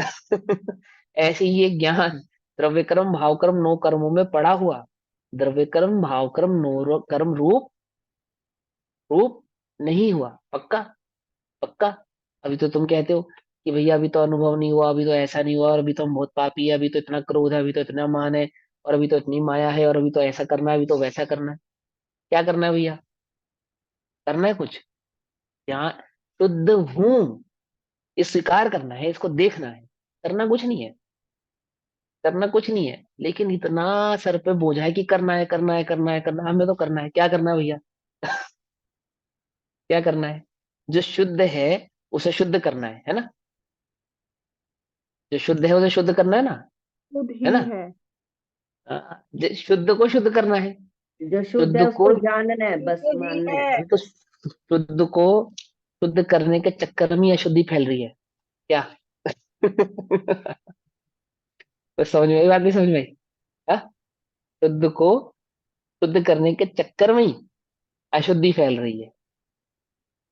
ऐसे ही ये ज्ञान द्रव्य कर्म भाव कर्म नो कर्मों में पड़ा हुआ, द्रव्य कर्म भाव कर्म नो कर्म रूप रूप नहीं हुआ। पक्का? पक्का? अभी तो तुम कहते हो कि भैया अभी तो अनुभव नहीं हुआ, अभी तो ऐसा नहीं हुआ, और अभी तो हम बहुत पापी है, अभी तो इतना क्रोध है, अभी तो इतना मान है, और अभी तो इतनी माया है, और अभी तो ऐसा करना है, अभी तो वैसा करना है। क्या करना है भैया? करना है कुछ? यहाँ शुद्ध हूं, ये स्वीकार करना है, इसको देखना है। करना कुछ नहीं है, करना कुछ नहीं है, लेकिन इतना सर पे बोझ है कि करना है करना है करना है करना है। हमें तो करना है। क्या करना है भैया? क्या करना है? जो शुद्ध है उसे शुद्ध करना है ना? जो शुद्ध है उसे शुद्ध करना है ना? खुद है ही ना? है। शुद्ध को शुद्ध करना है। जो शुद्ध है शुद्ध को, उसको जानना है, बस खुद ही मानना है। है। तो शुद्ध को शुद्ध करने के चक्कर में अशुद्धि फैल रही है क्या? तो समझ में आई बात? नहीं समझ में आई? हाँ? शुद्ध को शुद्ध करने के चक्कर में ही अशुद्धि फैल रही है।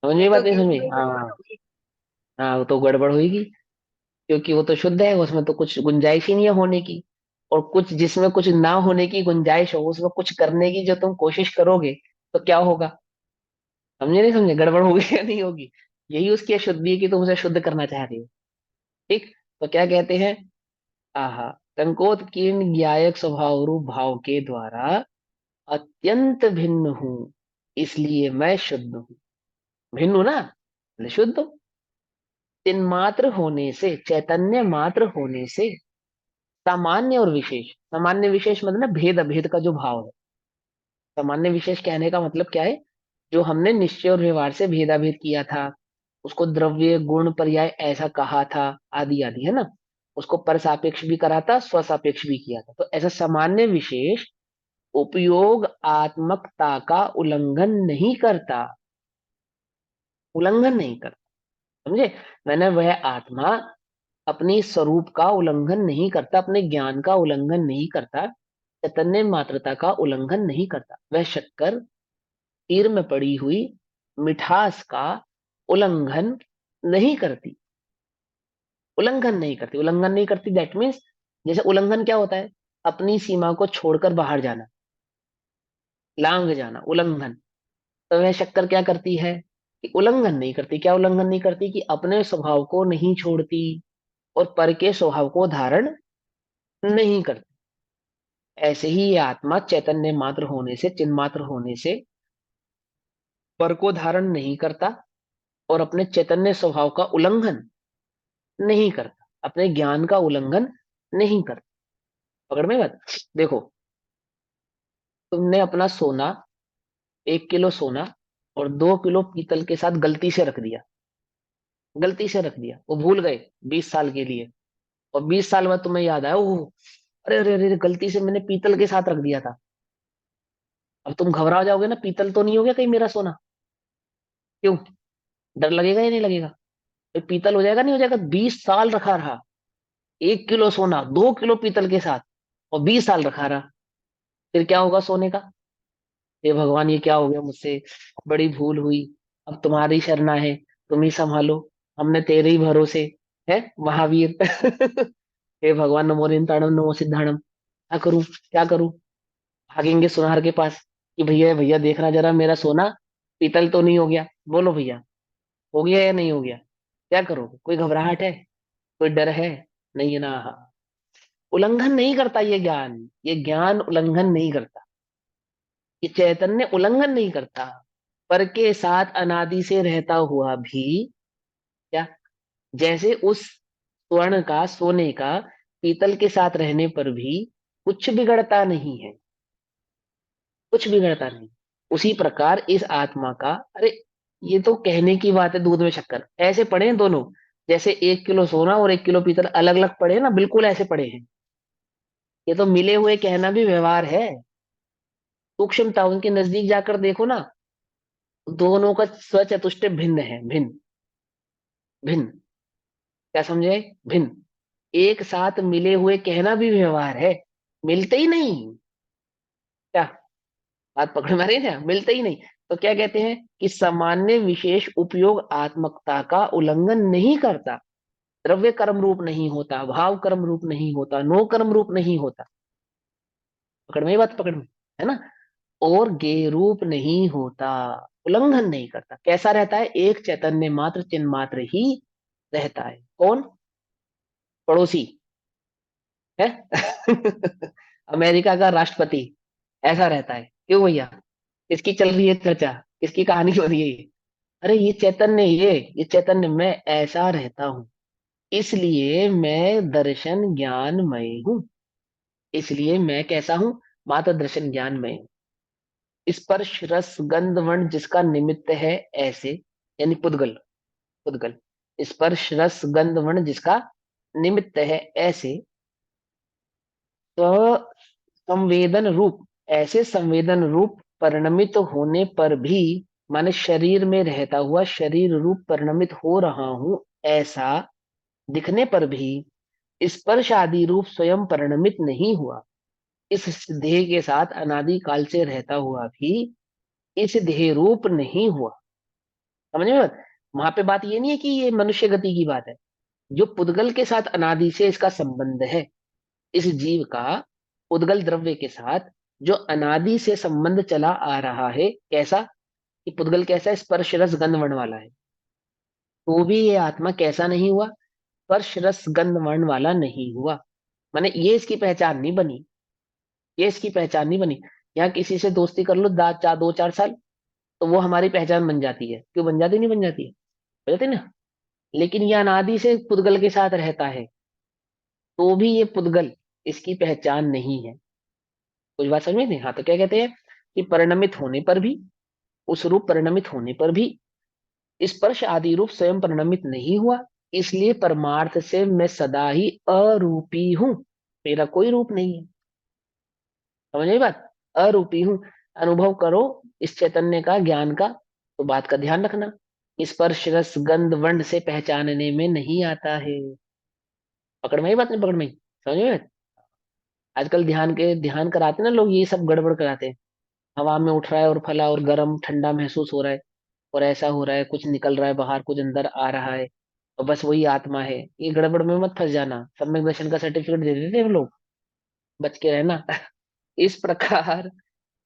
समझ में वो आई बात? तो नहीं समझ में गड़बड़ आई? ही गड़बड़ हाँ। होगी। हाँ, वो तो गड़बड़ होगी, क्योंकि वो तो शुद्ध है, उसमें तो कुछ गुंजाइश ही नहीं है होने की। और कुछ जिसमें कुछ ना होने की गुंजाइश हो, उसमें कुछ करने की जो तुम कोशिश करोगे, तो क्या होगा? समझे नहीं समझे? गड़बड़ होगी या नहीं होगी? यही उसकी अशुद्धि है कि तुम उसे शुद्ध करना चाह रही हो। ठीक? तो क्या कहते हैं? आहा, संकोच कीर्ण ज्ञायक स्वभाव रूप भाव के द्वारा अत्यंत भिन्न हूं, इसलिए मैं शुद्ध हूं। भिन्न हूं ना, मतलब शुद्ध हूं। तिन्मात्र होने से, चैतन्य मात्र होने से, सामान्य और विशेष, सामान्य विशेष मतलब ना भेद अभेद का जो भाव है। सामान्य विशेष कहने का मतलब क्या है? जो हमने निश्चय और व्यवहार से भेदाभेद किया था, उसको द्रव्य गुण पर्याय ऐसा कहा था, आदि आदि, है ना? उसको पर सापेक्ष भी करा था, स्वसापेक्ष भी किया था। तो ऐसा सामान्य विशेष उपयोग आत्मकता का उल्लंघन नहीं करता, उल्लंघन नहीं करता। समझे? मैंने वह आत्मा अपनी स्वरूप का उल्लंघन नहीं करता, अपने ज्ञान का उल्लंघन नहीं करता, चैतन्य मात्रता का उल्लंघन नहीं करता। वह शक्कर तीर में पड़ी हुई मिठास का उल्लंघन नहीं करती, उल्लंघन नहीं करती, उल्लंघन नहीं करती दैट मीन्स, जैसे उल्लंघन क्या होता है? अपनी सीमा को छोड़कर बाहर जाना। लांग जाना, उल्लंघन। तो वह शक्कर क्या करती है कि उल्लंघन नहीं करती। क्या उल्लंघन नहीं करती? कि अपने स्वभाव को नहीं छोड़ती और पर के स्वभाव को धारण नहीं करती। ऐसे ही ये आत्मा चैतन्य मात्र होने से, चिन्ह मात्र होने से पर को धारण नहीं करता और अपने चैतन्य स्वभाव का उल्लंघन नहीं करता, अपने ज्ञान का उल्लंघन नहीं करता। पकड़ में बात? देखो, तुमने अपना सोना, 1 किलो सोना और 2 किलो पीतल के साथ गलती से रख दिया। गलती से रख दिया, वो भूल गए 20 साल के लिए। और 20 साल बाद तुम्हें याद आया, ओह अरे अरे अरे, गलती से मैंने पीतल के साथ रख दिया था। अब तुम घबरा जाओगे ना, पीतल तो नहीं हो गया कहीं मेरा सोना? क्यों? डर लगेगा या नहीं लगेगा? भाई पीतल हो जाएगा नहीं हो जाएगा? 20 साल रखा रहा, 1 किलो सोना 2 किलो पीतल के साथ, और 20 साल रखा रहा। फिर क्या होगा सोने का? हे भगवान, ये क्या हो गया मुझसे, बड़ी भूल हुई, अब तुम्हारी शरणा है, तुम ही संभालो, हमने तेरे ही भरोसे है महावीर। हे भगवान, नमो निंताणम नमो सिद्धाणम। क्या करूं, क्या करूं? भागेंगे सुनार के पास कि भैया भैया देखना जरा मेरा सोना पीतल तो नहीं हो गया। बोलो भैया, हो गया या नहीं हो गया? क्या करोगे? कोई घबराहट है? कोई डर है? नहीं है ना? हाँ। उल्लंघन नहीं करता ये ज्ञान, ये ज्ञान उल्लंघन नहीं करता, ये चैतन्य उल्लंघन नहीं करता। पर के साथ अनादि से रहता हुआ भी, क्या, जैसे उस स्वर्ण का, सोने का पीतल के साथ रहने पर भी कुछ बिगड़ता नहीं है, कुछ बिगड़ता नहीं। उसी प्रकार इस आत्मा का, अरे ये तो कहने की बात है, दूध में शक्कर ऐसे पड़े हैं दोनों। जैसे 1 किलो सोना और 1 किलो पीतल अलग अलग पड़े हैं ना, बिल्कुल ऐसे पड़े हैं। ये तो मिले हुए कहना भी व्यवहार है। सूक्ष्मता उनके नजदीक जाकर देखो ना, दोनों का स्वचतुष्ट भिन्न है, भिन्न भिन्न। क्या समझे? भिन्न। एक साथ मिले हुए कहना भी व्यवहार है, मिलते ही नहीं। क्या बात पकड़ में आ रही है? क्या मिलते ही नहीं? तो क्या कहते हैं कि सामान्य विशेष उपयोग आत्मकता का उल्लंघन नहीं करता। द्रव्य कर्म रूप नहीं होता, भाव कर्म रूप नहीं होता, नो कर्म रूप नहीं होता। पकड़ में? ये बात पकड़ में है ना? और गे रूप नहीं होता, उल्लंघन नहीं करता। कैसा रहता है? एक चैतन्य मात्र, चिन्ह मात्र ही रहता है। कौन? पड़ोसी है। अमेरिका का राष्ट्रपति ऐसा रहता है। क्यों भैया? किसकी चल रही है चर्चा? किसकी कहानी हो रही है ये? अरे ये चैतन्य, ये चैतन्य, मैं ऐसा रहता हूं, इसलिए मैं दर्शन ज्ञानमय हूं। इसलिए मैं कैसा हूं? मात्र दर्शन ज्ञानमय हूं। स्पर्श रस गंध वर्ण जिसका निमित्त है, ऐसे, यानी पुद्गल, पुद्गल। स्पर्श रस गंध वर्ण जिसका निमित्त है, ऐसे तो संवेदन रूप, ऐसे संवेदन रूप परिणमित होने पर भी, माने शरीर में रहता हुआ शरीर रूप परिणमित हो रहा हूं, ऐसा दिखने पर भी स्पर्श आदि रूप स्वयं परिणमित नहीं हुआ। इस देह के साथ अनादि काल से रहता हुआ भी इस देह रूप नहीं हुआ। समझ में बात? वहां पे बात ये नहीं है कि ये मनुष्य गति की बात है। जो पुद्गल के साथ अनादि से इसका संबंध है, इस जीव का उद्गल द्रव्य के साथ जो अनादि से संबंध चला आ रहा है, कैसा? कि पुद्गल कैसा है? स्पर्श रस गंध वर्ण वाला है। तो भी ये आत्मा कैसा नहीं हुआ? स्पर्श रस गंध वर्ण वाला नहीं हुआ। माने ये इसकी पहचान नहीं बनी, ये इसकी पहचान नहीं बनी। यहाँ किसी से दोस्ती कर लो 2-4 साल, तो वो हमारी पहचान बन जाती है। क्यों बन जाती? नहीं बन जाती है? हो जाती है ना। लेकिन ये अनादि से पुद्गल के साथ रहता है, तो भी ये पुद्गल इसकी पहचान नहीं है। कुछ बात समझ में नहीं? हाँ, तो क्या कहते हैं कि परिणमित होने पर भी, उस रूप परिणमित होने पर भी स्पर्श आदि रूप स्वयं परिणमित नहीं हुआ। इसलिए परमार्थ से मैं सदा ही अरूपी हूं, मेरा कोई रूप नहीं है। समझ आई बात? अरूपी हूं। अनुभव करो इस चैतन्य का, ज्ञान का, तो बात का ध्यान रखना। स्पर्श रस गंध वर्ण से पहचानने में नहीं आता है। पकड़ में आई बात? नहीं पकड़ में आई? समझ में? आजकल ध्यान कराते ना लोग, ये सब गड़बड़ कराते हैं। हवा में उठ रहा है और फला और गर्म ठंडा महसूस हो रहा है, और ऐसा हो रहा है, कुछ निकल रहा है बाहर, कुछ अंदर आ रहा है, और बस वही आत्मा है। ये गड़बड़ में मत फंस जाना, सम्यक दर्शन का सर्टिफिकेट दे देते हैं लोग, बच के रहना। इस प्रकार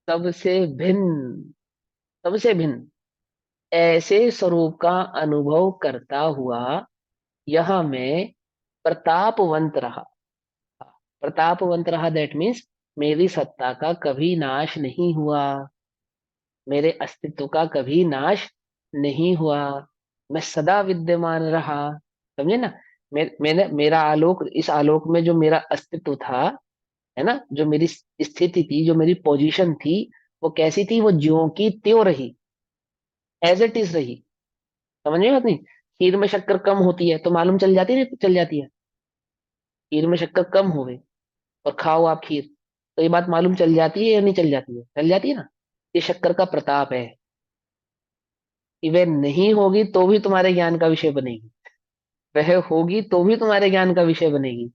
सबसे भिन्न, सबसे भिन्न ऐसे स्वरूप का अनुभव करता हुआ यह मैं प्रतापवंत रहा। प्रतापवंत रहा दैट मीन्स मेरी सत्ता का कभी नाश नहीं हुआ, मेरे अस्तित्व का कभी नाश नहीं हुआ, मैं सदा विद्यमान रहा। समझे ना? मैंने मेरा आलोक, इस आलोक में जो मेरा अस्तित्व था, है ना, जो मेरी स्थिति थी, जो मेरी पोजीशन थी, वो कैसी थी? वो ज्यों की त्यों रही, एज इट इज रही। समझ में बात नहीं? खीर में शक्कर कम होती है तो मालूम चल जाती है, नहीं चल जाती है? खीर में शक्कर कम हो गई और खाओ आप खीर, तो ये बात मालूम चल जाती है या नहीं चल जाती है? चल जाती है ना। ये शक्कर का प्रताप है कि वह नहीं होगी तो भी तुम्हारे ज्ञान का विषय बनेगी, वह होगी तो भी तुम्हारे ज्ञान का विषय बनेगी,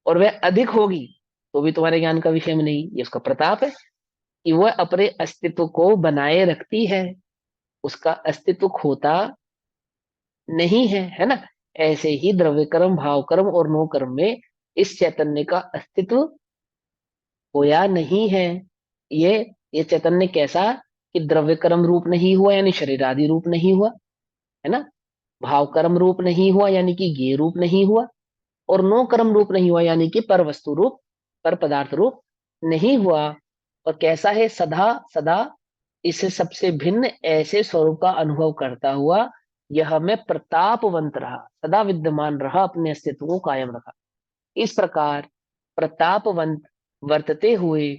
और वह अधिक होगी तो भी तुम्हारे ज्ञान का विषय बनेगी। ये उसका प्रताप है कि वह अपने अस्तित्व को बनाए रखती है, उसका अस्तित्व खोता नहीं है ना? ऐसे ही द्रव्य कर्म, भाव कर्म और नो कर्म में इस चैतन्य का अस्तित्व खोया नहीं है। ये ये चैतन्य कैसा? कि द्रव्य कर्म रूप नहीं हुआ यानी शरीर आदि रूप नहीं हुआ, है ना, भाव कर्म रूप नहीं हुआ यानी कि ज्ञेय रूप नहीं हुआ, और नो कर्म रूप नहीं हुआ यानी कि पर वस्तु रूप, पर पदार्थ रूप नहीं हुआ। और कैसा है? सदा सदा इससे सबसे भिन्न ऐसे स्वरूप का अनुभव करता हुआ यह मैं प्रतापवंत रहा, सदा विद्यमान रहा, अपने अस्तित्व को कायम रखा। इस प्रकार प्रतापवंत वर्तते हुए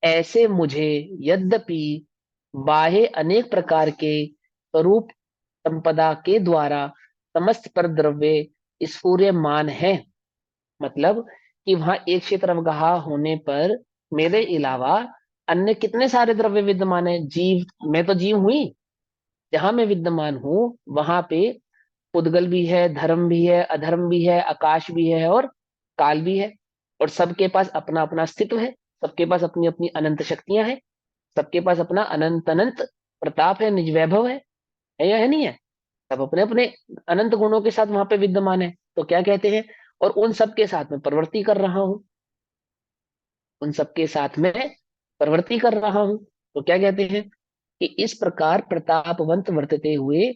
ऐसे मुझे यद्यपि बाह्य अनेक प्रकार के स्वरूप संपदा के द्वारा समस्त पर द्रव्य स्फूर्यमान है। मतलब कि वहां एक क्षेत्र अवगाह होने पर मेरे अलावा अन्य कितने सारे द्रव्य विद्यमान है? जीव, मैं तो जीव हुई, जहां मैं विद्यमान हूं वहां पे पुद्गल भी है, धर्म भी है, अधर्म भी है, आकाश भी है और काल भी है, और सबके पास अपना अपना अस्तित्व है, सबके पास अपनी अपनी अनंत शक्तियां हैं, सबके पास अपना अनंत अनंत प्रताप है, निज वैभव है या है नहीं है? सब अपने अपने अनंत गुणों के साथ वहां पे विद्यमान है। तो क्या कहते हैं? और उन सब के साथ में प्रवृत्ति कर रहा हूं, उन सबके साथ में प्रवृत्ति कर रहा हूं। तो क्या कहते हैं? कि इस प्रकार प्रतापवंत वर्तते हुए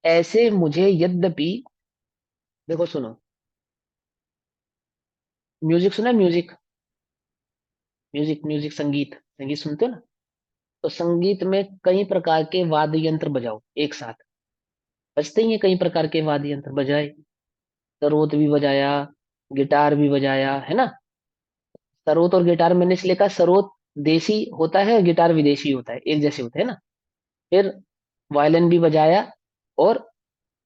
ऐसे मुझे यद्यपि, देखो सुनो, म्यूजिक सुना है? म्यूजिक, म्यूजिक म्यूजिक संगीत, संगीत सुनते हो ना? तो संगीत में कई प्रकार के वाद्य यंत्र बजाओ एक साथ, बजते ही हैं कई प्रकार के वाद्य यंत्र बजाए, सरोद भी बजाया, गिटार भी बजाया, है ना? सरोद और गिटार मैंने इसलिए कहा, सरोद देसी होता है, गिटार विदेशी होता है, एक जैसे होते हैं ना। फिर वायलिन भी बजाया, और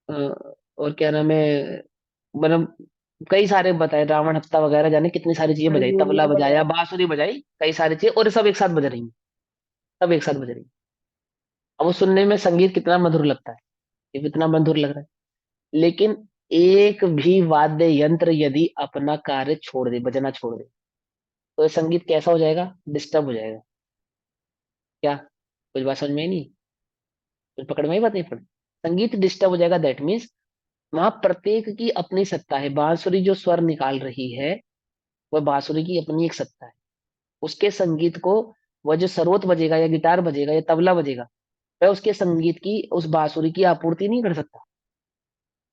अ, और क्या नाम है, मतलब कई सारे बताए, रावण हत्ता वगैरह, जाने कितनी सारी चीजें बजाई, तबला हारमोनियम बजाया, वगैरह। बांसुरी बजाई, कई सारी चीजें, और सब एक साथ बज रही हैं, सब एक साथ बज रही हैं। अब वो सुनने में संगीत कितना मधुर लगता है, ये कितना मधुर लग रहा है। लेकिन एक भी वाद्य यंत्र यदि अपना कार्य छोड़ दे, बजना छोड़ दे, तो ये संगीत कैसा हो जाएगा? डिस्टर्ब हो जाएगा। क्या कुछ बात समझ में ही नहीं? कुछ पकड़ में ही बात नहीं पड़? संगीत डिस्टर्ब हो जाएगा दैट मीन्स वहां प्रत्येक की अपनी सत्ता है। बांसुरी जो स्वर निकाल रही है, वह बांसुरी की अपनी एक सत्ता है। उसके संगीत को, वह जो सरोद बजेगा या गिटार बजेगा या तबला बजेगा, वह उसके संगीत की, उस बांसुरी की आपूर्ति नहीं कर सकता।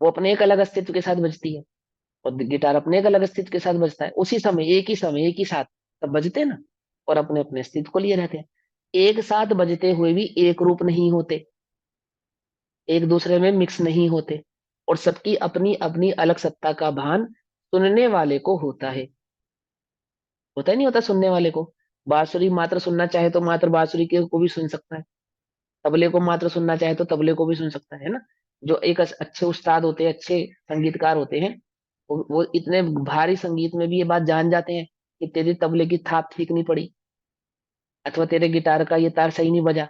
वो अपने एक अलग अस्तित्व के साथ बजती है, और गिटार अपने एक अलग अस्तित्व के साथ बजता है। उसी समय, एक ही समय, एक ही साथ सब बजते हैं ना, और अपने अपने अस्तित्व को लिए रहते हैं। एक साथ बजते हुए भी एक रूप नहीं होते, एक दूसरे में मिक्स नहीं होते, और सबकी अपनी अपनी अलग सत्ता का भान सुनने वाले को होता है। होता ही नहीं होता सुनने वाले को? बांसुरी मात्र सुनना चाहे तो मात्र बांसुरी के को भी सुन सकता है, तबले को मात्र सुनना चाहे तो तबले को भी सुन सकता है ना? जो एक अच्छे उस्ताद होते हैं, अच्छे संगीतकार होते हैं, वो इतने भारी संगीत में भी ये बात जान जाते हैं कि तेरे तबले की थाप ठीक नहीं पड़ी, अथवा तेरे गिटार का ये तार सही नहीं बजा,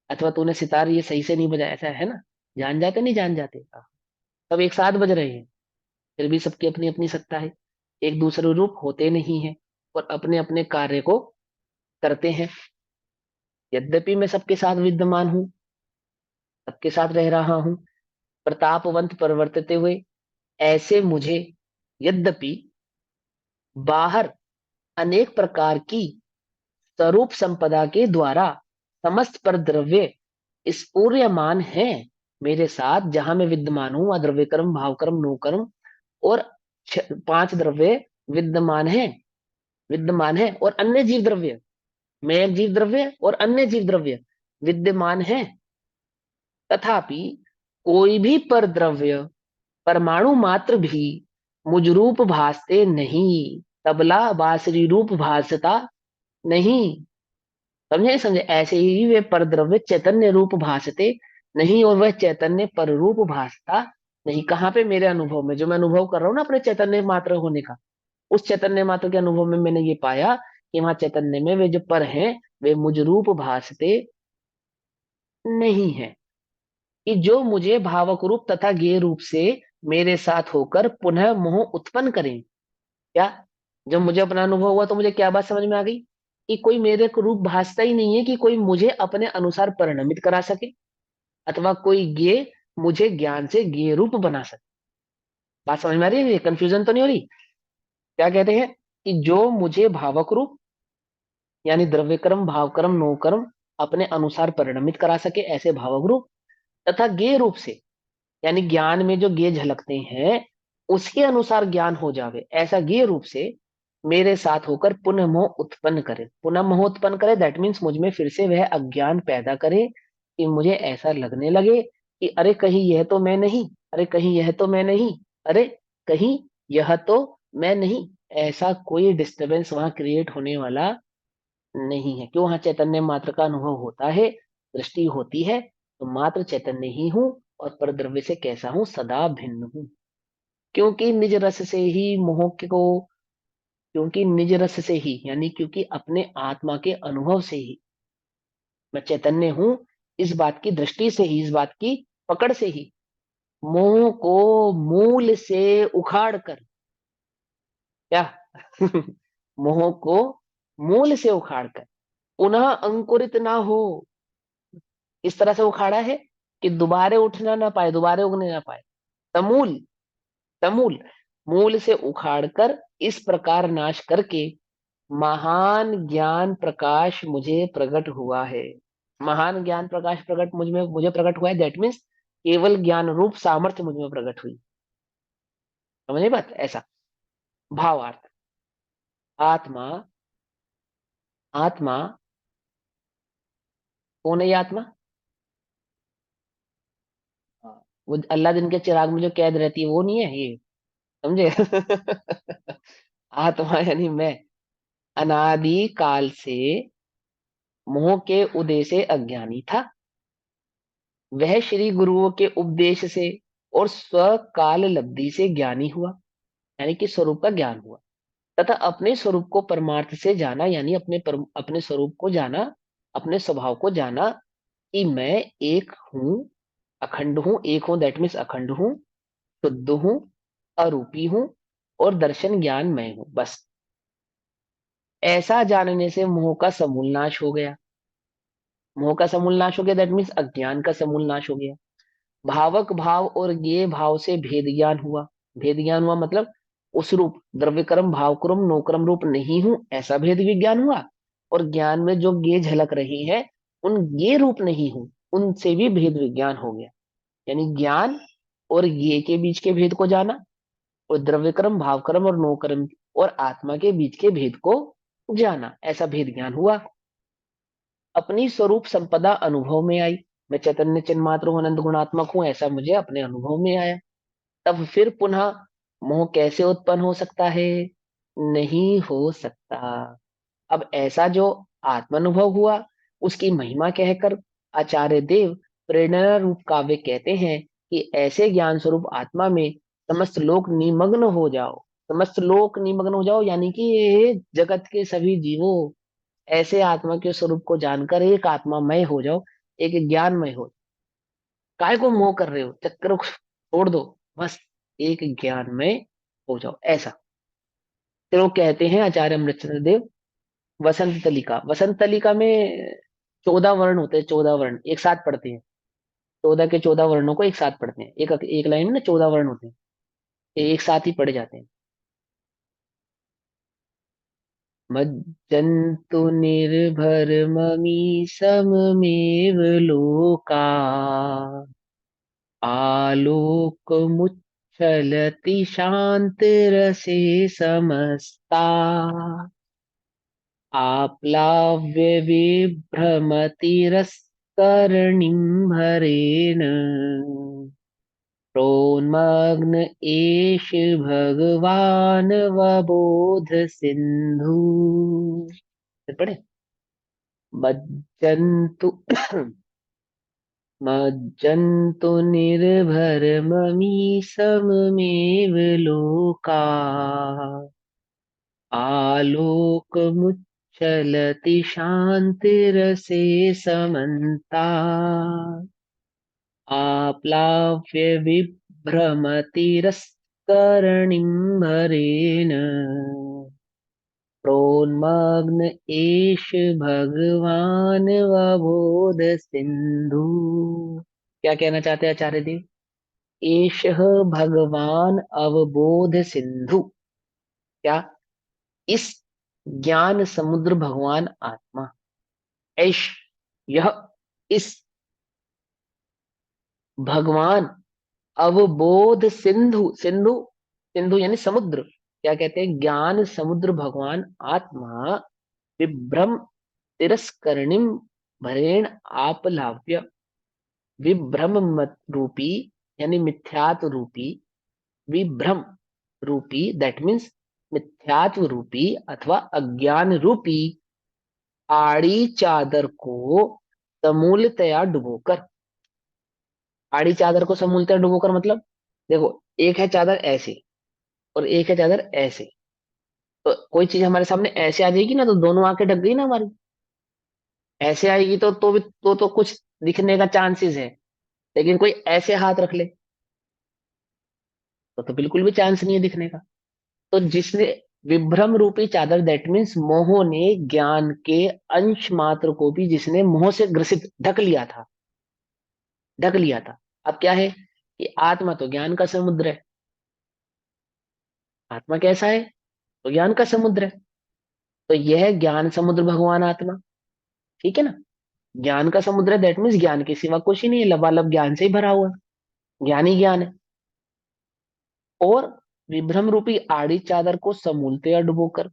अथवा तूने सितार ये सही से नहीं बजा, ऐसा है ना? जान जाते नहीं जान जाते? हाँ। सब एक साथ बज रहे हैं, फिर भी सबकी अपनी अपनी सत्ता है, एक दूसरे रूप होते नहीं है, और अपने अपने कार्य को करते हैं। यद्यपि मैं सबके साथ विद्यमान हूँ, सबके साथ रह रहा हूँ, प्रतापवंत परिवर्तित हुए ऐसे मुझे यद्यपि बाहर अनेक प्रकार की स्वरूप संपदा के द्वारा समस्त पर द्रव्य स्फूर्यमान है मेरे साथ, जहां मैं विद्यमान हूं, अद्रव्य कर्म, भाव कर्म, नो कर्म और 5 द्रव्य विद्यमान है, विद्यमान है, और अन्य जीव द्रव्य, मैं एक जीव द्रव्य और अन्य जीव द्रव्य विद्यमान है। तथापि कोई भी पर द्रव्य परमाणु मात्र भी मुझ रूप भासते नहीं, तबला बांसुरी रूप भासता नहीं। समझे समझे, ऐसे ही वे परद्रव्य चैतन्य रूप भासते नहीं, और वह चैतन्य पर रूप भासता नहीं। कहाँ पे? मेरे अनुभव में, जो मैं अनुभव कर रहा हूँ ना अपने चैतन्य मात्र होने का, उस चैतन्य मात्र के अनुभव में मैंने ये पाया कि वहां चैतन्य में वे जो पर हैं वे मुझ रूप भासते नहीं है, कि जो मुझे भावक रूप तथा गेय रूप से मेरे साथ होकर पुनः मोह उत्पन्न करें। क्या? जब मुझे अपना अनुभव हुआ तो मुझे क्या बात समझ में आ गई? कि कोई मेरे को रूप भासता ही नहीं है कि कोई मुझे अपने अनुसार परिणमित करा सके, अथवा कोई गेय मुझे ज्ञान से गेय रूप बना सके। बात समझ में आ रही है? कंफ्यूजन तो नहीं हो रही? क्या कहते हैं कि जो मुझे भावक रूप यानी द्रव्य कर्म, भाव कर्म, नो कर्म अपने अनुसार परिणमित करा सके, ऐसे भावक रूप, तथा गेय रूप से यानी ज्ञान में जो गेय झलकते हैं उसके अनुसार ज्ञान हो जावे, ऐसा गेय रूप से मेरे साथ होकर पुनः मोह उत्पन्न करे। पुनः मोह उत्पन्न करे दैट मीन्स मुझ में फिर से वह अज्ञान पैदा करे कि मुझे ऐसा लगने लगे कि अरे कहीं यह तो मैं नहीं, अरे कहीं यह तो मैं नहीं, अरे कहीं यह तो मैं नहीं। ऐसा कोई डिस्टरबेंस वहां क्रिएट होने वाला नहीं है। क्यों? वहां चैतन्य मात्र का अनुभव होता है, दृष्टि होती है, तो मात्र चैतन्य ही हूं, और परद्रव्य से कैसा हूं? सदा भिन्न हूं। क्योंकि निज रस से ही मोह को, क्योंकि निज रस से ही यानी क्योंकि अपने आत्मा के अनुभव से ही मैं चैतन्य हूं, इस बात की दृष्टि से ही, इस बात की पकड़ से ही मोह को मूल से उखाड़ कर, क्या मोह को मूल से उखाड़ कर पुनः अंकुरित ना हो, इस तरह से उखाड़ा है कि दोबारे उठना ना पाए, दोबारे उगने ना पाए, समूल, समूल, मूल से उखाड़ कर इस प्रकार नाश करके महान ज्ञान प्रकाश मुझे प्रकट हुआ है। महान ज्ञान प्रकाश प्रकट मुझ में, मुझे प्रकट हुआ है दैट मीन्स केवल ज्ञान रूप सामर्थ्य मुझ में प्रकट हुई। समझे बात? ऐसा भावार्थ। आत्मा, आत्मा कौन है? ये आत्मा वो अल्लाह दिन के चिराग में जो कैद रहती है वो नहीं है ये, समझे? आत्मा यानी मैं अनादि काल से मोह के उदय से अज्ञानी था, वह श्री गुरुओं के उपदेश से और स्वकाल लब्धि से ज्ञानी हुआ, यानी कि स्वरूप का ज्ञान हुआ, तथा अपने स्वरूप को परमार्थ से जाना, यानी अपने स्वरूप को जाना, अपने स्वभाव को जाना कि मैं एक हूं, अखंड हूं। एक हूं दैट मीन्स अखंड हूं, शुद्ध हूं, अरूपी हूं, और दर्शन ज्ञान मैं हूं। बस ऐसा जानने से मोह का समूल नाश हो गया। मोह का समूल नाश हो गया दैट मीन्स अज्ञान का समूल नाश हो गया। भावक भाव और ज्ञेय भाव से भेद ज्ञान हुआ। भेद ज्ञान हुआ मतलब उस रूप द्रव्य कर्म, भाव कर्म, नोक्रम रूप नहीं हूं, ऐसा भेद विज्ञान हुआ। और ज्ञान में जो ज्ञेय झलक रही है उन ज्ञेय रूप नहीं हूं, उनसे भी भेद विज्ञान हो गया। यानी ज्ञान और ज्ञेय के बीच के भेद को जाना, और द्रव्य कर्म, भाव कर्म और नो कर्म और आत्मा के बीच के भेद को जाना, ऐसा भेद ज्ञान हुआ। अपनी स्वरूप संपदा अनुभव में आई। मैं चैतन्य चिन्मात्र हूं, अनंत गुणात्मक हूं, ऐसा मुझे अपने अनुभव में आया। तब फिर पुनः मोह कैसे उत्पन्न हो सकता है? नहीं हो सकता। अब ऐसा जो आत्मानुभव हुआ उसकी महिमा कहकर आचार्य देव प्रेरणा रूप काव्य कहते हैं कि ऐसे ज्ञान स्वरूप आत्मा में समस्त लोक निमग्न हो जाओ। समस्त लोक निमग्न हो जाओ यानी कि ये जगत के सभी जीवों ऐसे आत्मा के स्वरूप को जानकर एक आत्मामय हो जाओ, एक ज्ञानमय हो। काय को मोह कर रहे हो? चक्कर को छोड़ दो, बस एक ज्ञानमय हो जाओ, ऐसा। फिर वो कहते हैं आचार्य अमृतचंद्र देव, वसंत तलिका, वसंत तलिका में 14 वर्ण होते हैं, 14 वर्ण एक साथ पढ़ते हैं। 14 के 14 वर्णों को एक साथ पढ़ते हैं, एक एक लाइन में ना 14 वर्ण होते हैं, ये एक साथ ही पढ़े जाते हैं। मज्जन्तु निर्भरममी सममेव लोका आलोकमुच्छलति शान्तिरसे समस्ता आप्लाव्यविभ्रमतिरस्करणिं हरेण प्रोन्मग्न एष भगवान वबोध सिंधु। फिर पढ़े। मज्जन्तु मज्जन्तु निर्भरममी सममेव लोका आलोकमुच्चलति शान्तिरसे समन्ता आप्लाव्य विभ्रमतिरस्करणिं हरेण प्रोन्मग्न एष भगवान वबोध सिंधु। क्या कहना चाहते हैं आचार्य देव? एष भगवान अवबोध सिंधु। क्या? इस ज्ञान समुद्र भगवान आत्मा। ऐश, यह, इस भगवान अवबोध सिंधु, सिंधु सिंधु यानी समुद्र। क्या कहते हैं? ज्ञान समुद्र भगवान आत्मा विभ्रम तिरस्करणिम भरेण आपलाव्य। विभ्रम मत रूपी यानी मिथ्यात्व रूपी, विभ्रम रूपी दैट मीन्स मिथ्यात्व रूपी अथवा अज्ञान रूपी आड़ी चादर को समूलतया डुबोकर। आड़ी चादर को समूलतया डुबोकर मतलब, देखो एक है चादर ऐसे और एक है चादर ऐसे, तो कोई चीज हमारे सामने ऐसे आ जाएगी ना तो दोनों आंखें ढक गई ना हमारी। ऐसे आएगी तो कुछ दिखने का चांसेस है, लेकिन कोई ऐसे हाथ रख ले तो बिल्कुल भी चांस नहीं है दिखने का। तो जिसने विभ्रम रूपी चादर दैट मीन्स मोह ने ज्ञान के अंश मात्र को भी जिसने मोह से ग्रसित ढक लिया था, ढक लिया था। अब क्या है कि आत्मा तो ज्ञान का समुद्र है। आत्मा कैसा है? तो ज्ञान का समुद्र है। तो यह ज्ञान समुद्र भगवान आत्मा, ठीक है ना। ज्ञान का समुद्र है दैट मीन्स ज्ञान के सिवा कुछ ही नहीं है, लबालब ज्ञान से ही भरा हुआ है, ज्ञान ही ज्ञान है। और विभ्रम रूपी आड़ी चादर को समूलतया डुबोकर,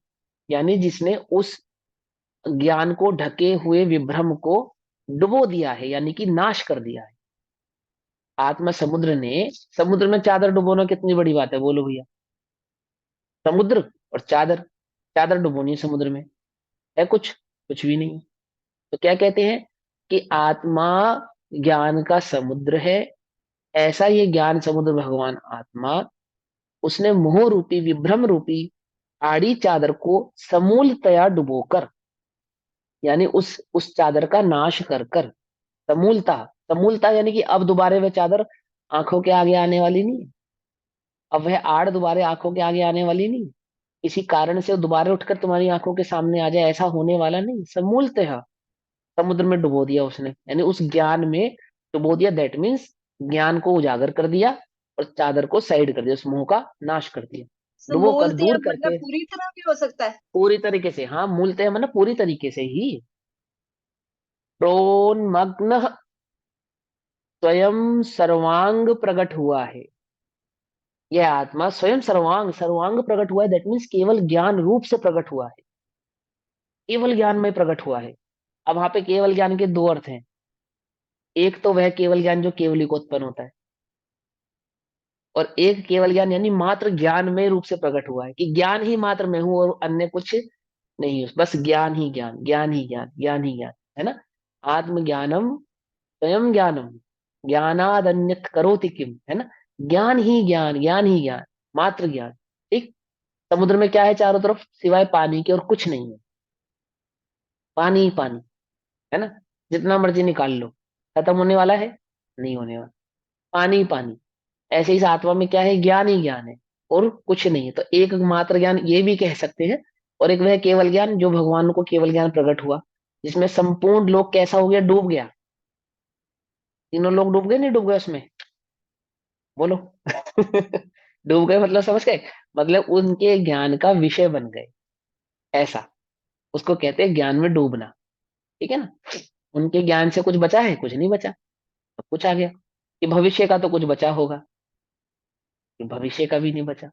यानी जिसने उस ज्ञान को ढके हुए विभ्रम को डुबो दिया है, यानी कि नाश कर दिया है। आत्मा समुद्र ने, समुद्र में चादर डुबोना कितनी बड़ी बात है, बोलो भैया। समुद्र और चादर, चादर डुबोनी है समुद्र में, है कुछ? कुछ भी नहीं। तो क्या कहते हैं कि आत्मा ज्ञान का समुद्र है। ऐसा ये ज्ञान समुद्र भगवान आत्मा, उसने मोह रूपी विभ्रम रूपी आड़ी चादर को समूलतया डुबोकर, यानी उस चादर का नाश कर कर, समूलता, समूलता यानी कि अब दोबारा वह चादर आंखों के आगे आने वाली नहीं है। अब वह आड़ दोबारा आंखों के आगे आने वाली नहीं, किसी कारण से वो दोबारा उठकर तुम्हारी आंखों के सामने आ जाए, ऐसा होने वाला नहीं। समूलतः समुद्र में डुबो दिया उसने, यानी उस ज्ञान में डुबो दिया दैट मीन्स ज्ञान को उजागर कर दिया और चादर को साइड कर दिया, उस मोह का नाश कर दिया, डुबो कर मूलतः दूर मतलब करके। पूरी तरह भी हो सकता है। पूरी तरीके से, हाँ, मूलतः मतलब पूरी तरीके से ही। प्रोन्मग्न स्वयं सर्वांग प्रकट हुआ है। यह आत्मा स्वयं सर्वांग, सर्वांग प्रकट हुआ है दैट मीन्स केवल ज्ञान रूप से प्रकट हुआ है, केवल ज्ञान में प्रकट हुआ है। अब वहां पे केवल ज्ञान के दो अर्थ हैं। एक तो वह केवल ज्ञान जो केवली को उत्पन्न होता है, और एक केवल ज्ञान यानी मात्र ज्ञान में रूप से प्रकट हुआ है, कि ज्ञान ही मात्र मैं हूं और अन्य कुछ नहीं हूं, बस ज्ञान ही ज्ञान, ज्ञान ही ज्ञान, ज्ञान ही ज्ञान, है ना। आत्मज्ञानम स्वयं ज्ञानम ज्ञानाद अन्यत् करोति किम, है ना। ज्ञान ही ज्ञान, ज्ञान ही ज्ञान, मात्र ज्ञान। ठीक। समुद्र में क्या है चारों तरफ? सिवाय पानी के और कुछ नहीं है, पानी ही पानी, है ना। जितना मर्जी निकाल लो, खत्म होने वाला है? नहीं होने वाला, पानी ही पानी। ऐसे ही इस आत्मा में क्या है? ज्ञान ही ज्ञान है और कुछ नहीं है। तो एक मात्र ज्ञान ये भी कह सकते हैं, और एक वह केवल ज्ञान जो भगवान को केवल ज्ञान प्रकट हुआ, जिसमें संपूर्ण लोक कैसा हो गया? डूब गया। तीनों लोग डूब गए, नहीं डूब गए उसमें? बोलो। डूब गए मतलब समझ गए, मतलब उनके ज्ञान का विषय बन गए, ऐसा। उसको कहते हैं ज्ञान में डूबना। ठीक है ना। उनके ज्ञान से कुछ बचा है? कुछ नहीं बचा, सब कुछ आ गया। कि भविष्य का तो कुछ बचा होगा? कि भविष्य का भी नहीं बचा।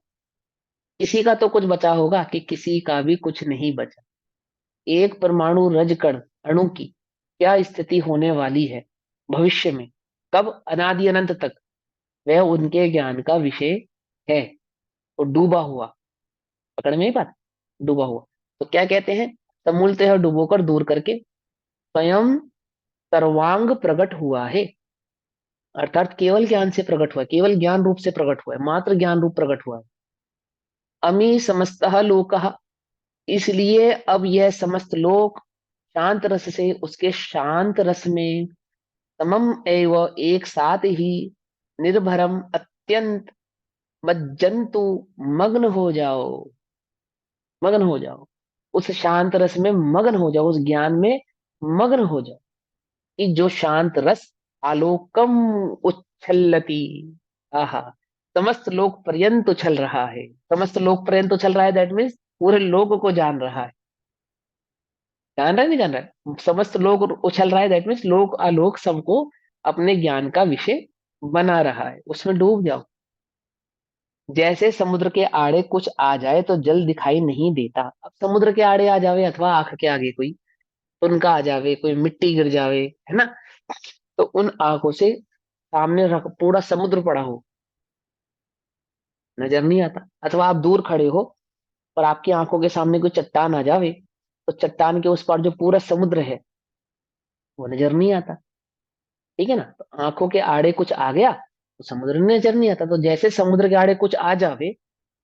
किसी का तो कुछ बचा होगा? कि किसी का भी कुछ नहीं बचा। एक परमाणु रज कण अणु की क्या स्थिति होने वाली है भविष्य में, कब, अनादि अनंत तक, वह उनके ज्ञान का विषय है। तो डूबा हुआ, पकड़ में ही बात, डूबा हुआ। तो क्या कहते हैं? समूलतः डूबोकर दूर करके स्वयं सर्वांग प्रकट हुआ है। अर्थात केवल ज्ञान से प्रकट हुआ है, केवल ज्ञान रूप से प्रकट हुआ है, मात्र ज्ञान रूप प्रकट हुआ है। अमी समस्तः लोकः, इसलिए अब यह समस्त लोक शांत रस से उसके शांत रस में समम एव एक साथ ही निर्भरम अत्यंत मज्जंतु, मग्न हो जाओ, मग्न हो जाओ। उस शांत रस में मग्न हो जाओ, उस ज्ञान में मग्न हो जाओ। कि जो शांत रस आलोकम उच्छलती, आहा, समस्त लोक पर्यंत उछल रहा है। समस्त लोक पर्यंत उछल रहा है, दैट मीन्स पूरे लोक को जान रहा है। जान रहा है, नहीं जान रहा है? समस्त लोक उछल रहा है, दैट मीन्स लोक आलोक सबको अपने ज्ञान का विषय बना रहा है। उसमें डूब जाओ। जैसे समुद्र के आड़े कुछ आ जाए तो जल दिखाई नहीं देता। अब समुद्र के आड़े आ जावे अथवा आंख के आगे कोई उनका आ जावे, कोई मिट्टी गिर जावे, है ना, तो उन आंखों से सामने रख पूरा समुद्र पड़ा हो, नजर नहीं आता। अथवा आप दूर खड़े हो और आपकी आंखों के सामने कोई चट्टान आ जावे, तो चट्टान के उस पार जो पूरा समुद्र है वो नजर नहीं आता। ठीक है ना। तो आंखों के आड़े कुछ आ गया तो समुद्र नजर नहीं आता। तो जैसे समुद्र के आड़े कुछ आ जावे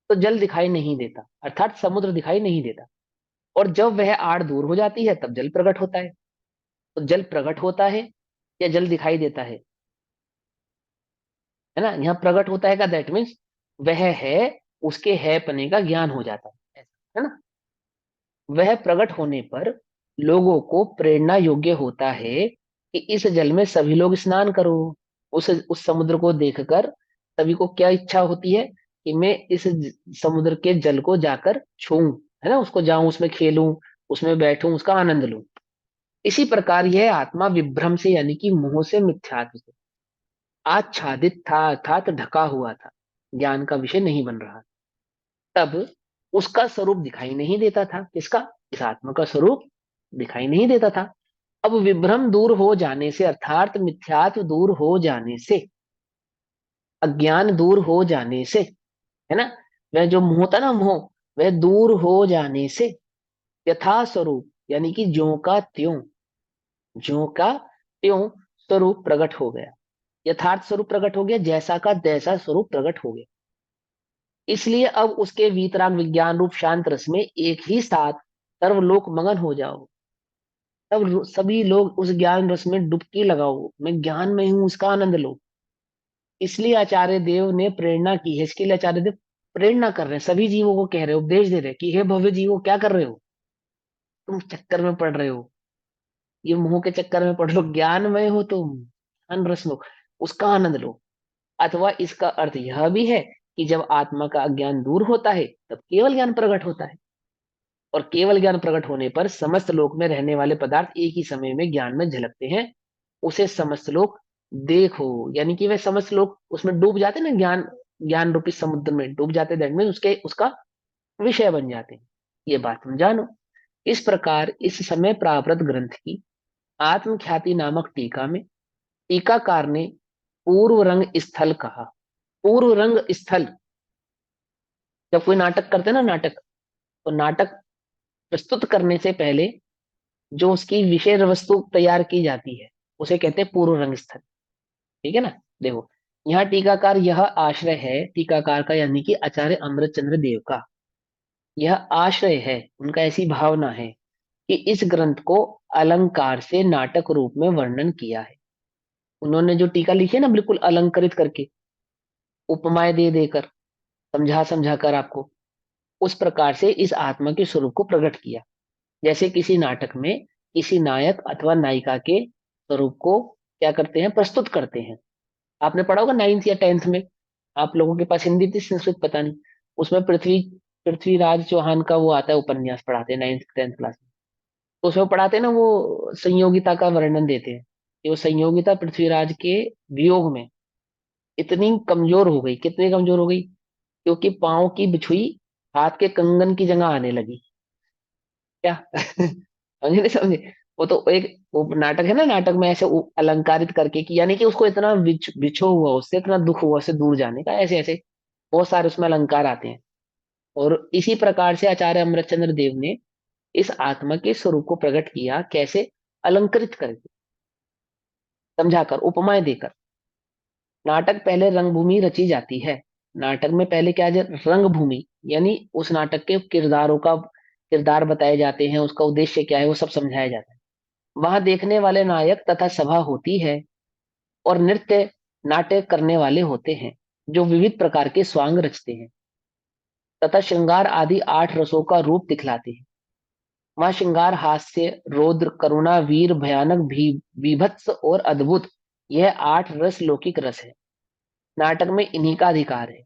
तो जल दिखाई नहीं देता, अर्थात समुद्र दिखाई नहीं देता। और जब वह आड़ दूर हो जाती है तब जल प्रकट होता है। तो जल प्रकट होता है या जल दिखाई देता है ना। यहाँ प्रकट होता है का दैट मीन्स वह है, उसके है पने का ज्ञान हो जाता है, ऐसा है ना। वह प्रकट होने पर लोगों को प्रेरणा योग्य होता है कि इस जल में सभी लोग स्नान करो। उस समुद्र को देखकर सभी को क्या इच्छा होती है? कि मैं इस समुद्र के जल को जाकर छूऊं, है ना, उसको जाऊं, उसमें खेलूं, उसमें बैठूं, उसका आनंद लूं। इसी प्रकार यह आत्मा विभ्रम से यानी कि मोह से, मिथ्यात्व से आच्छादित था, अर्थात ढका हुआ था, ज्ञान का विषय नहीं बन रहा। तब उसका स्वरूप दिखाई नहीं देता था। किसका? इस आत्मा का स्वरूप दिखाई नहीं देता था। अब विभ्रम दूर हो जाने से, अर्थात मिथ्यात्व दूर हो जाने से, अज्ञान दूर हो जाने से, है ना, वह जो मोह था ना, मोह, वह दूर हो जाने से यथा स्वरूप यानी कि ज्यों का त्यों स्वरूप प्रकट हो गया। यथार्थ स्वरूप प्रकट हो गया, जैसा का तैसा स्वरूप प्रकट हो गया। इसलिए अब उसके वीतराग विज्ञान रूप शांत रस में एक ही साथ सर्वलोक मगन हो जाओ। तब सभी लोग उस ज्ञान रस में डुबकी लगाओ, मैं ज्ञान में हूं, उसका आनंद लो। इसलिए आचार्य देव ने प्रेरणा की है, इसके लिए आचार्य देव प्रेरणा कर रहे हैं, सभी जीवों को कह रहे हो, उपदेश दे रहे हैं कि हे भव्य जीवो, क्या कर रहे हो? तुम चक्कर में पड़ रहे हो, ये मोह के चक्कर में पड़ लो, ज्ञानमय हो तुम, ज्ञान रस लो, उसका आनंद लो। अथवा इसका अर्थ यह भी है कि जब आत्मा का अज्ञान दूर होता है तब केवल ज्ञान प्रकट होता है। और केवल ज्ञान प्रकट होने पर समस्त लोक में रहने वाले पदार्थ एक ही समय में ज्ञान में झलकते हैं। उसे समस्त लोक देखो, यानी कि वे समस्त लोग उसमें डूब जाते हैं ना, ज्ञान ज्ञान रूपी समुद्र में डूब जाते, दैट मीन उसके उसका विषय बन जाते हैं। ये बात तुम जानो। इस प्रकार इस समय प्राकृत ग्रंथ की आत्मख्याति नामक टीका में टीकाकार ने पूर्व रंग स्थल कहा। पूर्व रंग स्थल, जब कोई नाटक करते हैं ना, नाटक, तो नाटक प्रस्तुत करने से पहले जो उसकी विषय वस्तु तैयार की जाती है उसे कहते हैं पूर्व रंग स्थल। ठीक है ना। देखो, यहाँ टीकाकार यह आश्रय है, टीकाकार का यानी कि आचार्य अमृतचंद्र देव का यह आश्रय है, उनका ऐसी भावना है कि इस ग्रंथ को अलंकार से नाटक रूप में वर्णन किया है। उन्होंने जो टीका लिखी है ना, बिल्कुल अलंकृत करके, उपमाएं दे देकर, समझा समझा कर आपको, उस प्रकार से इस आत्मा के स्वरूप को प्रकट किया। जैसे किसी नाटक में किसी नायक अथवा नायिका के स्वरूप को क्या करते हैं? प्रस्तुत करते हैं। आपने पढ़ा होगा 9th या 10th में, आप लोगों के पास हिंदी थी संस्कृत पता नहीं, उसमें पृथ्वीराज चौहान का वो आता है, उपन्यास पढ़ाते हैं 9th 10th क्लास में। तो उसमें पढ़ाते हैं ना, वो संयोगिता का वर्णन देते हैं कि वो संयोगिता पृथ्वीराज के वियोग में इतनी कमजोर हो गई, कितनी कमजोर हो गई, क्योंकि पाँव की बिछुई हाथ के कंगन की जगह आने लगी। क्या समझे नहीं समझे? वो तो एक वो नाटक है ना, नाटक में ऐसे अलंकारित करके कि यानी कि उसको इतना बिछो हुआ, उससे इतना दुख हुआ उससे दूर जाने का, ऐसे ऐसे बहुत सारे उसमें अलंकार आते हैं। और इसी प्रकार से आचार्य अमृतचंद्र देव ने इस आत्मा के स्वरूप को प्रकट किया, कैसे? अलंकृत करके, समझाकर, उपमाएं देकर। नाटक पहले रंगभूमि रची जाती है। नाटक में पहले क्या है? रंगभूमि, यानी उस नाटक के किरदारों का किरदार बताए जाते हैं, उसका उद्देश्य क्या है वो सब समझाया जाता है। वहां देखने वाले नायक तथा सभा होती है, और नृत्य नाट्य करने वाले होते हैं जो विविध प्रकार के स्वांग रचते हैं तथा श्रृंगार आदि 8 रसों का रूप दिखलाते हैं। वहां श्रृंगार, हास्य, रौद्र, करुणा, वीर, भयानक, बीभत्स और अद्भुत, यह 8 रस लौकिक रस है। नाटक में इन्हीं का अधिकार है।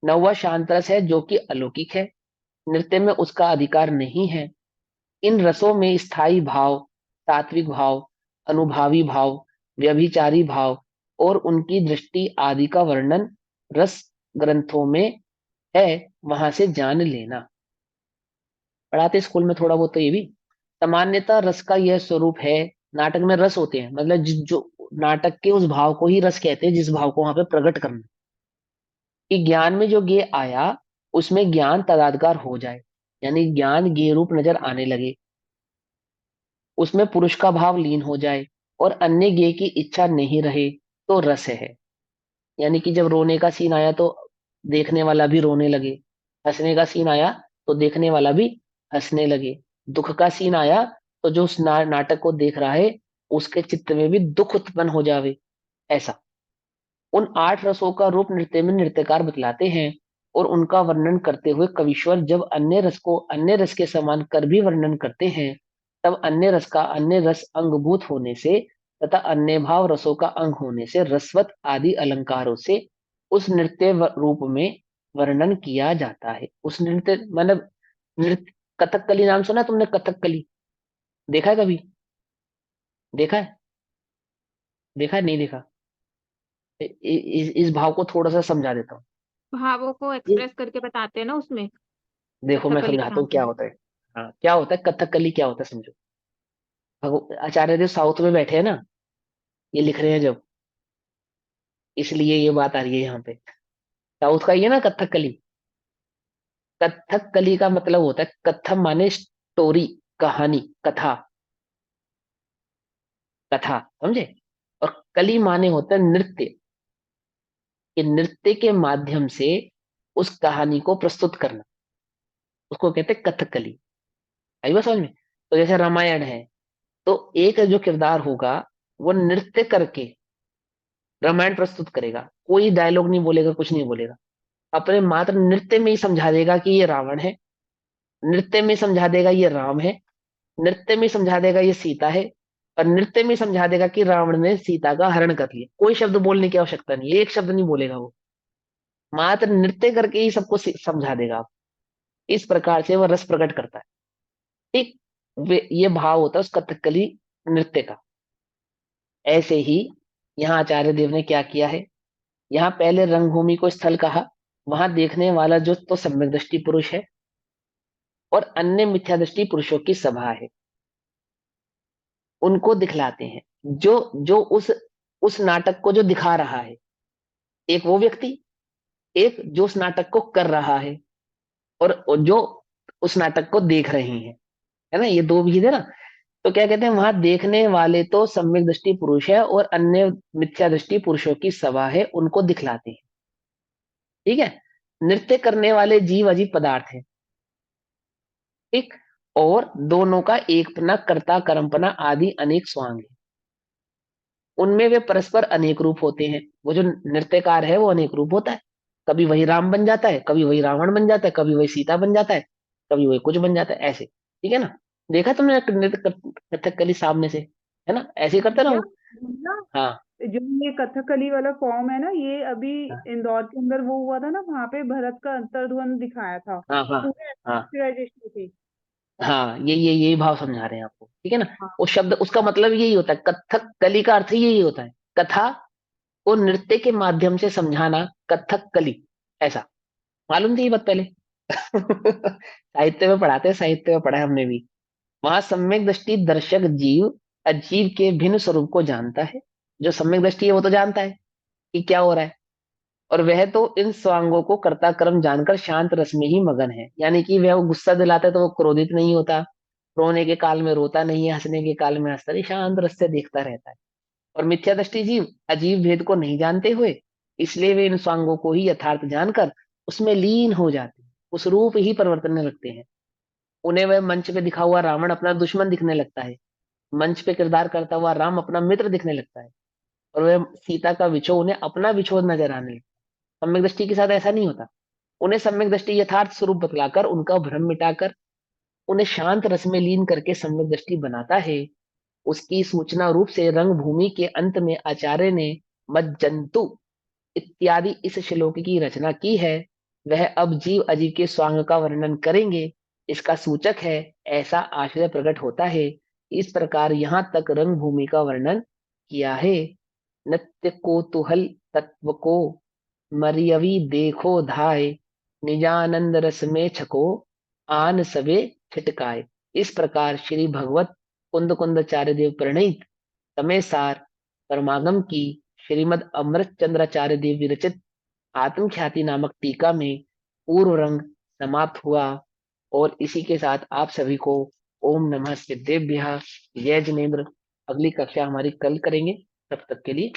9वां शांत रस है जो कि अलौकिक है, नृत्य में उसका अधिकार नहीं है। इन रसों में स्थायी भाव, सात्विक भाव, अनुभावी भाव, व्यभिचारी भाव और उनकी दृष्टि आदि का वर्णन रस ग्रंथों में है, वहां से जान लेना। पढ़ाते स्कूल में थोड़ा बहुत तो ये भी। सामान्यतः रस का यह स्वरूप है। नाटक में रस होते हैं, मतलब जो नाटक के उस भाव को ही रस कहते हैं जिस भाव को वहां पे प्रकट करना, कि ज्ञान में जो ज्ञेय आया उसमें ज्ञान तदादकार हो जाए, यानी ज्ञान ज्ञेय रूप नजर आने लगे, उसमें पुरुष का भाव लीन हो जाए और अन्य ज्ञेय की इच्छा नहीं रहे, तो रस है। यानी कि जब रोने का सीन आया तो देखने वाला भी रोने लगे, हंसने का सीन आया तो देखने वाला भी हंसने लगे, दुख का सीन आया तो जो उस नाटक को देख रहा है उसके चित्त में भी दुख उत्पन्न हो जावे, ऐसा। उन 8 रसों का रूप नृत्य में नृत्यकार बतलाते हैं, और उनका वर्णन करते हुए कविश्वर जब अन्य रस को अन्य रस के समान कर भी वर्णन करते हैं, तब अन्य रस का अन्य रस अंगभूत होने से तथा अन्य भाव रसों का अंग होने से रसवत आदि अलंकारों से उस नृत्य रूप में वर्णन किया जाता है। उस नृत्य मतलब नृत्य, कथकली नाम सुना तुमने? कथकली देखा है कभी? देखा है? देखा है? नहीं देखा? इस भाव को थोड़ा सा समझा देता हूँ। भावों को ये एक्सप्रेस करके बताते हैं ना उसमें, देखो मैं कथकली समझाता के नाम हूँ क्या से। होता है। हाँ, क्या होता है कथकली, क्या होता है समझो। आचार्य देव साउथ में बैठे हैं ना, ये लिख रहे हैं जब, इसलिए ये बात आ रही है यहाँ पे। साउथ का ये ना कथकली। कथकली का मतलब होता है, कथम माने स्टोरी, कहानी, कथा, कथा, समझे? और कली माने होता है नृत्य, कि नृत्य के माध्यम से उस कहानी को प्रस्तुत करना, उसको कहते हैं कथकली। आई बात समझ में? तो जैसे रामायण है, तो एक जो किरदार होगा वो नृत्य करके रामायण प्रस्तुत करेगा, कोई डायलॉग नहीं बोलेगा, कुछ नहीं बोलेगा, अपने मात्र नृत्य में ही समझा देगा कि ये रावण है, नृत्य में समझा देगा ये राम है, नृत्य में समझा देगा ये सीता है, और नृत्य में समझा देगा कि रावण ने सीता का हरण कर लिया। कोई शब्द बोलने की आवश्यकता नहीं, एक शब्द नहीं बोलेगा वो, मात्र नृत्य करके ही सबको समझा देगा आप। इस प्रकार से वह रस प्रकट करता है। ठीक, ये भाव होता है उस कथकली नृत्य का। ऐसे ही यहाँ आचार्य देव ने क्या किया है, यहाँ पहले रंगभूमि को स्थल कहा, वहां देखने वाला जो तो सम्यक दृष्टि पुरुष है और अन्य मिथ्या दृष्टि पुरुषों की सभा है, उनको दिखलाते हैं। जो जो उस नाटक को जो दिखा रहा है, एक वो व्यक्ति, एक जो उस नाटक को कर रहा है, और जो उस नाटक को देख रहे हैं, है ना, ये दो भेद है ना। तो क्या कहते हैं, वहां देखने वाले तो सम्यक दृष्टि पुरुष है और अन्य मिथ्या दृष्टि पुरुषों की सभा है, उनको दिखलाते हैं। ठीक है, नृत्य करने वाले जीव अजीब पदार्थ है। ठीक, और दोनों का एकपना, कर्ता, कर्मपना आदि अनेक स्वांग है। उनमें वे परस्पर अनेक रूप होते हैं। वो जो नृत्यकार है वो अनेक रूप होता है, कभी वही राम बन जाता है, कभी वही रावण बन जाता है, कभी वही सीता बन जाता है, कभी वही कुछ बन जाता है, ऐसे। ठीक है ना? देखा तुमने नृत्य कथकली सामने से, है ना, ऐसे ही करते ना क्या वो। ना, हाँ जो ये कथकली वाला फॉर्म है ना, ये अभी हाँ इंदौर के अंदर वो हुआ था ना, वहां पे भरत का अंतर्ध्वन दिखाया था, हाँ हाँ पूरे हाँ पिक्चराइजेशन थी। हाँ, यही भाव समझा रहे हैं आपको, ठीक है ना। हाँ। वो शब्द उसका मतलब यही होता है, कथक कली का अर्थ ही यही होता है, कथा को नृत्य के माध्यम से समझाना, कथक कली, ऐसा। मालूम थी ये बात पहले? साहित्य में पढ़ाते हैं, साहित्य में पढ़ा है हमने भी। वहां सम्यक दृष्टि दर्शक जीव अजीव के भिन्न स्वरूप को जानता है। जो सम्यक दृष्टि है वो तो जानता है कि क्या हो रहा है, और वह तो इन स्वांगों को कर्ता कर्म जानकर शांत रस में ही मगन है। यानी कि वह वो गुस्सा दिलाता है तो वो क्रोधित नहीं होता, रोने के काल में रोता नहीं है, हंसने के काल में हंसता नहीं, शांत रस से देखता रहता है। और मिथ्या दृष्टि जीव अजीब भेद को नहीं जानते हुए, इसलिए वे इन स्वांगों को ही यथार्थ जानकर उसमें लीन हो जाते हैं, उस रूप ही परिवर्तन लगते हैं। उन्हें वह मंच पे दिखा हुआ रावण अपना दुश्मन दिखने लगता है, मंच पे किरदार करता हुआ राम अपना मित्र दिखने लगता है, और वह सीता का विछोह उन्हें अपना विछोह नजर आने लगता है। सम्यक दृष्टि के साथ ऐसा नहीं होता। उन्हें सम्यक दृष्टि यथार्थ स्वरूप बतलाकर उनका भ्रम मिटाकर उन्हें शांत रस में लीन करके सम्यक दृष्टि बनाता है। उसकी सूचना रूप से रंग भूमि के अंत में आचार्य ने मज्जंतु इत्यादि इस श्लोक की रचना की है। वह अब जीव अजीव के स्वांग का वर्णन करेंगे। इसका सूचक है, ऐसा आश्चर्य प्रकट होता है। इस प्रकार यहाँ तक रंग भूमि का वर्णन किया है। नित्य कोतूहल तत्व को मरियवी देखो धाय, निजानंद रस में छको आन सबे छिटकाए। इस प्रकार श्री भगवत कुंद कुंदाचार्य देव प्रणीत समय सार परमागम की श्रीमद अमृत चंद्राचार्य देव विरचित आत्मख्याति नामक टीका में पूर्व रंग समाप्त हुआ। और इसी के साथ आप सभी को ओम नमः सिद्धेभ्यः। जय जिनेन्द्र। अगली कक्षा हमारी कल करेंगे, तब तक के लिए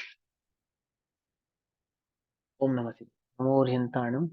ओम नमः शिवाय। नमो ह्यंताणम।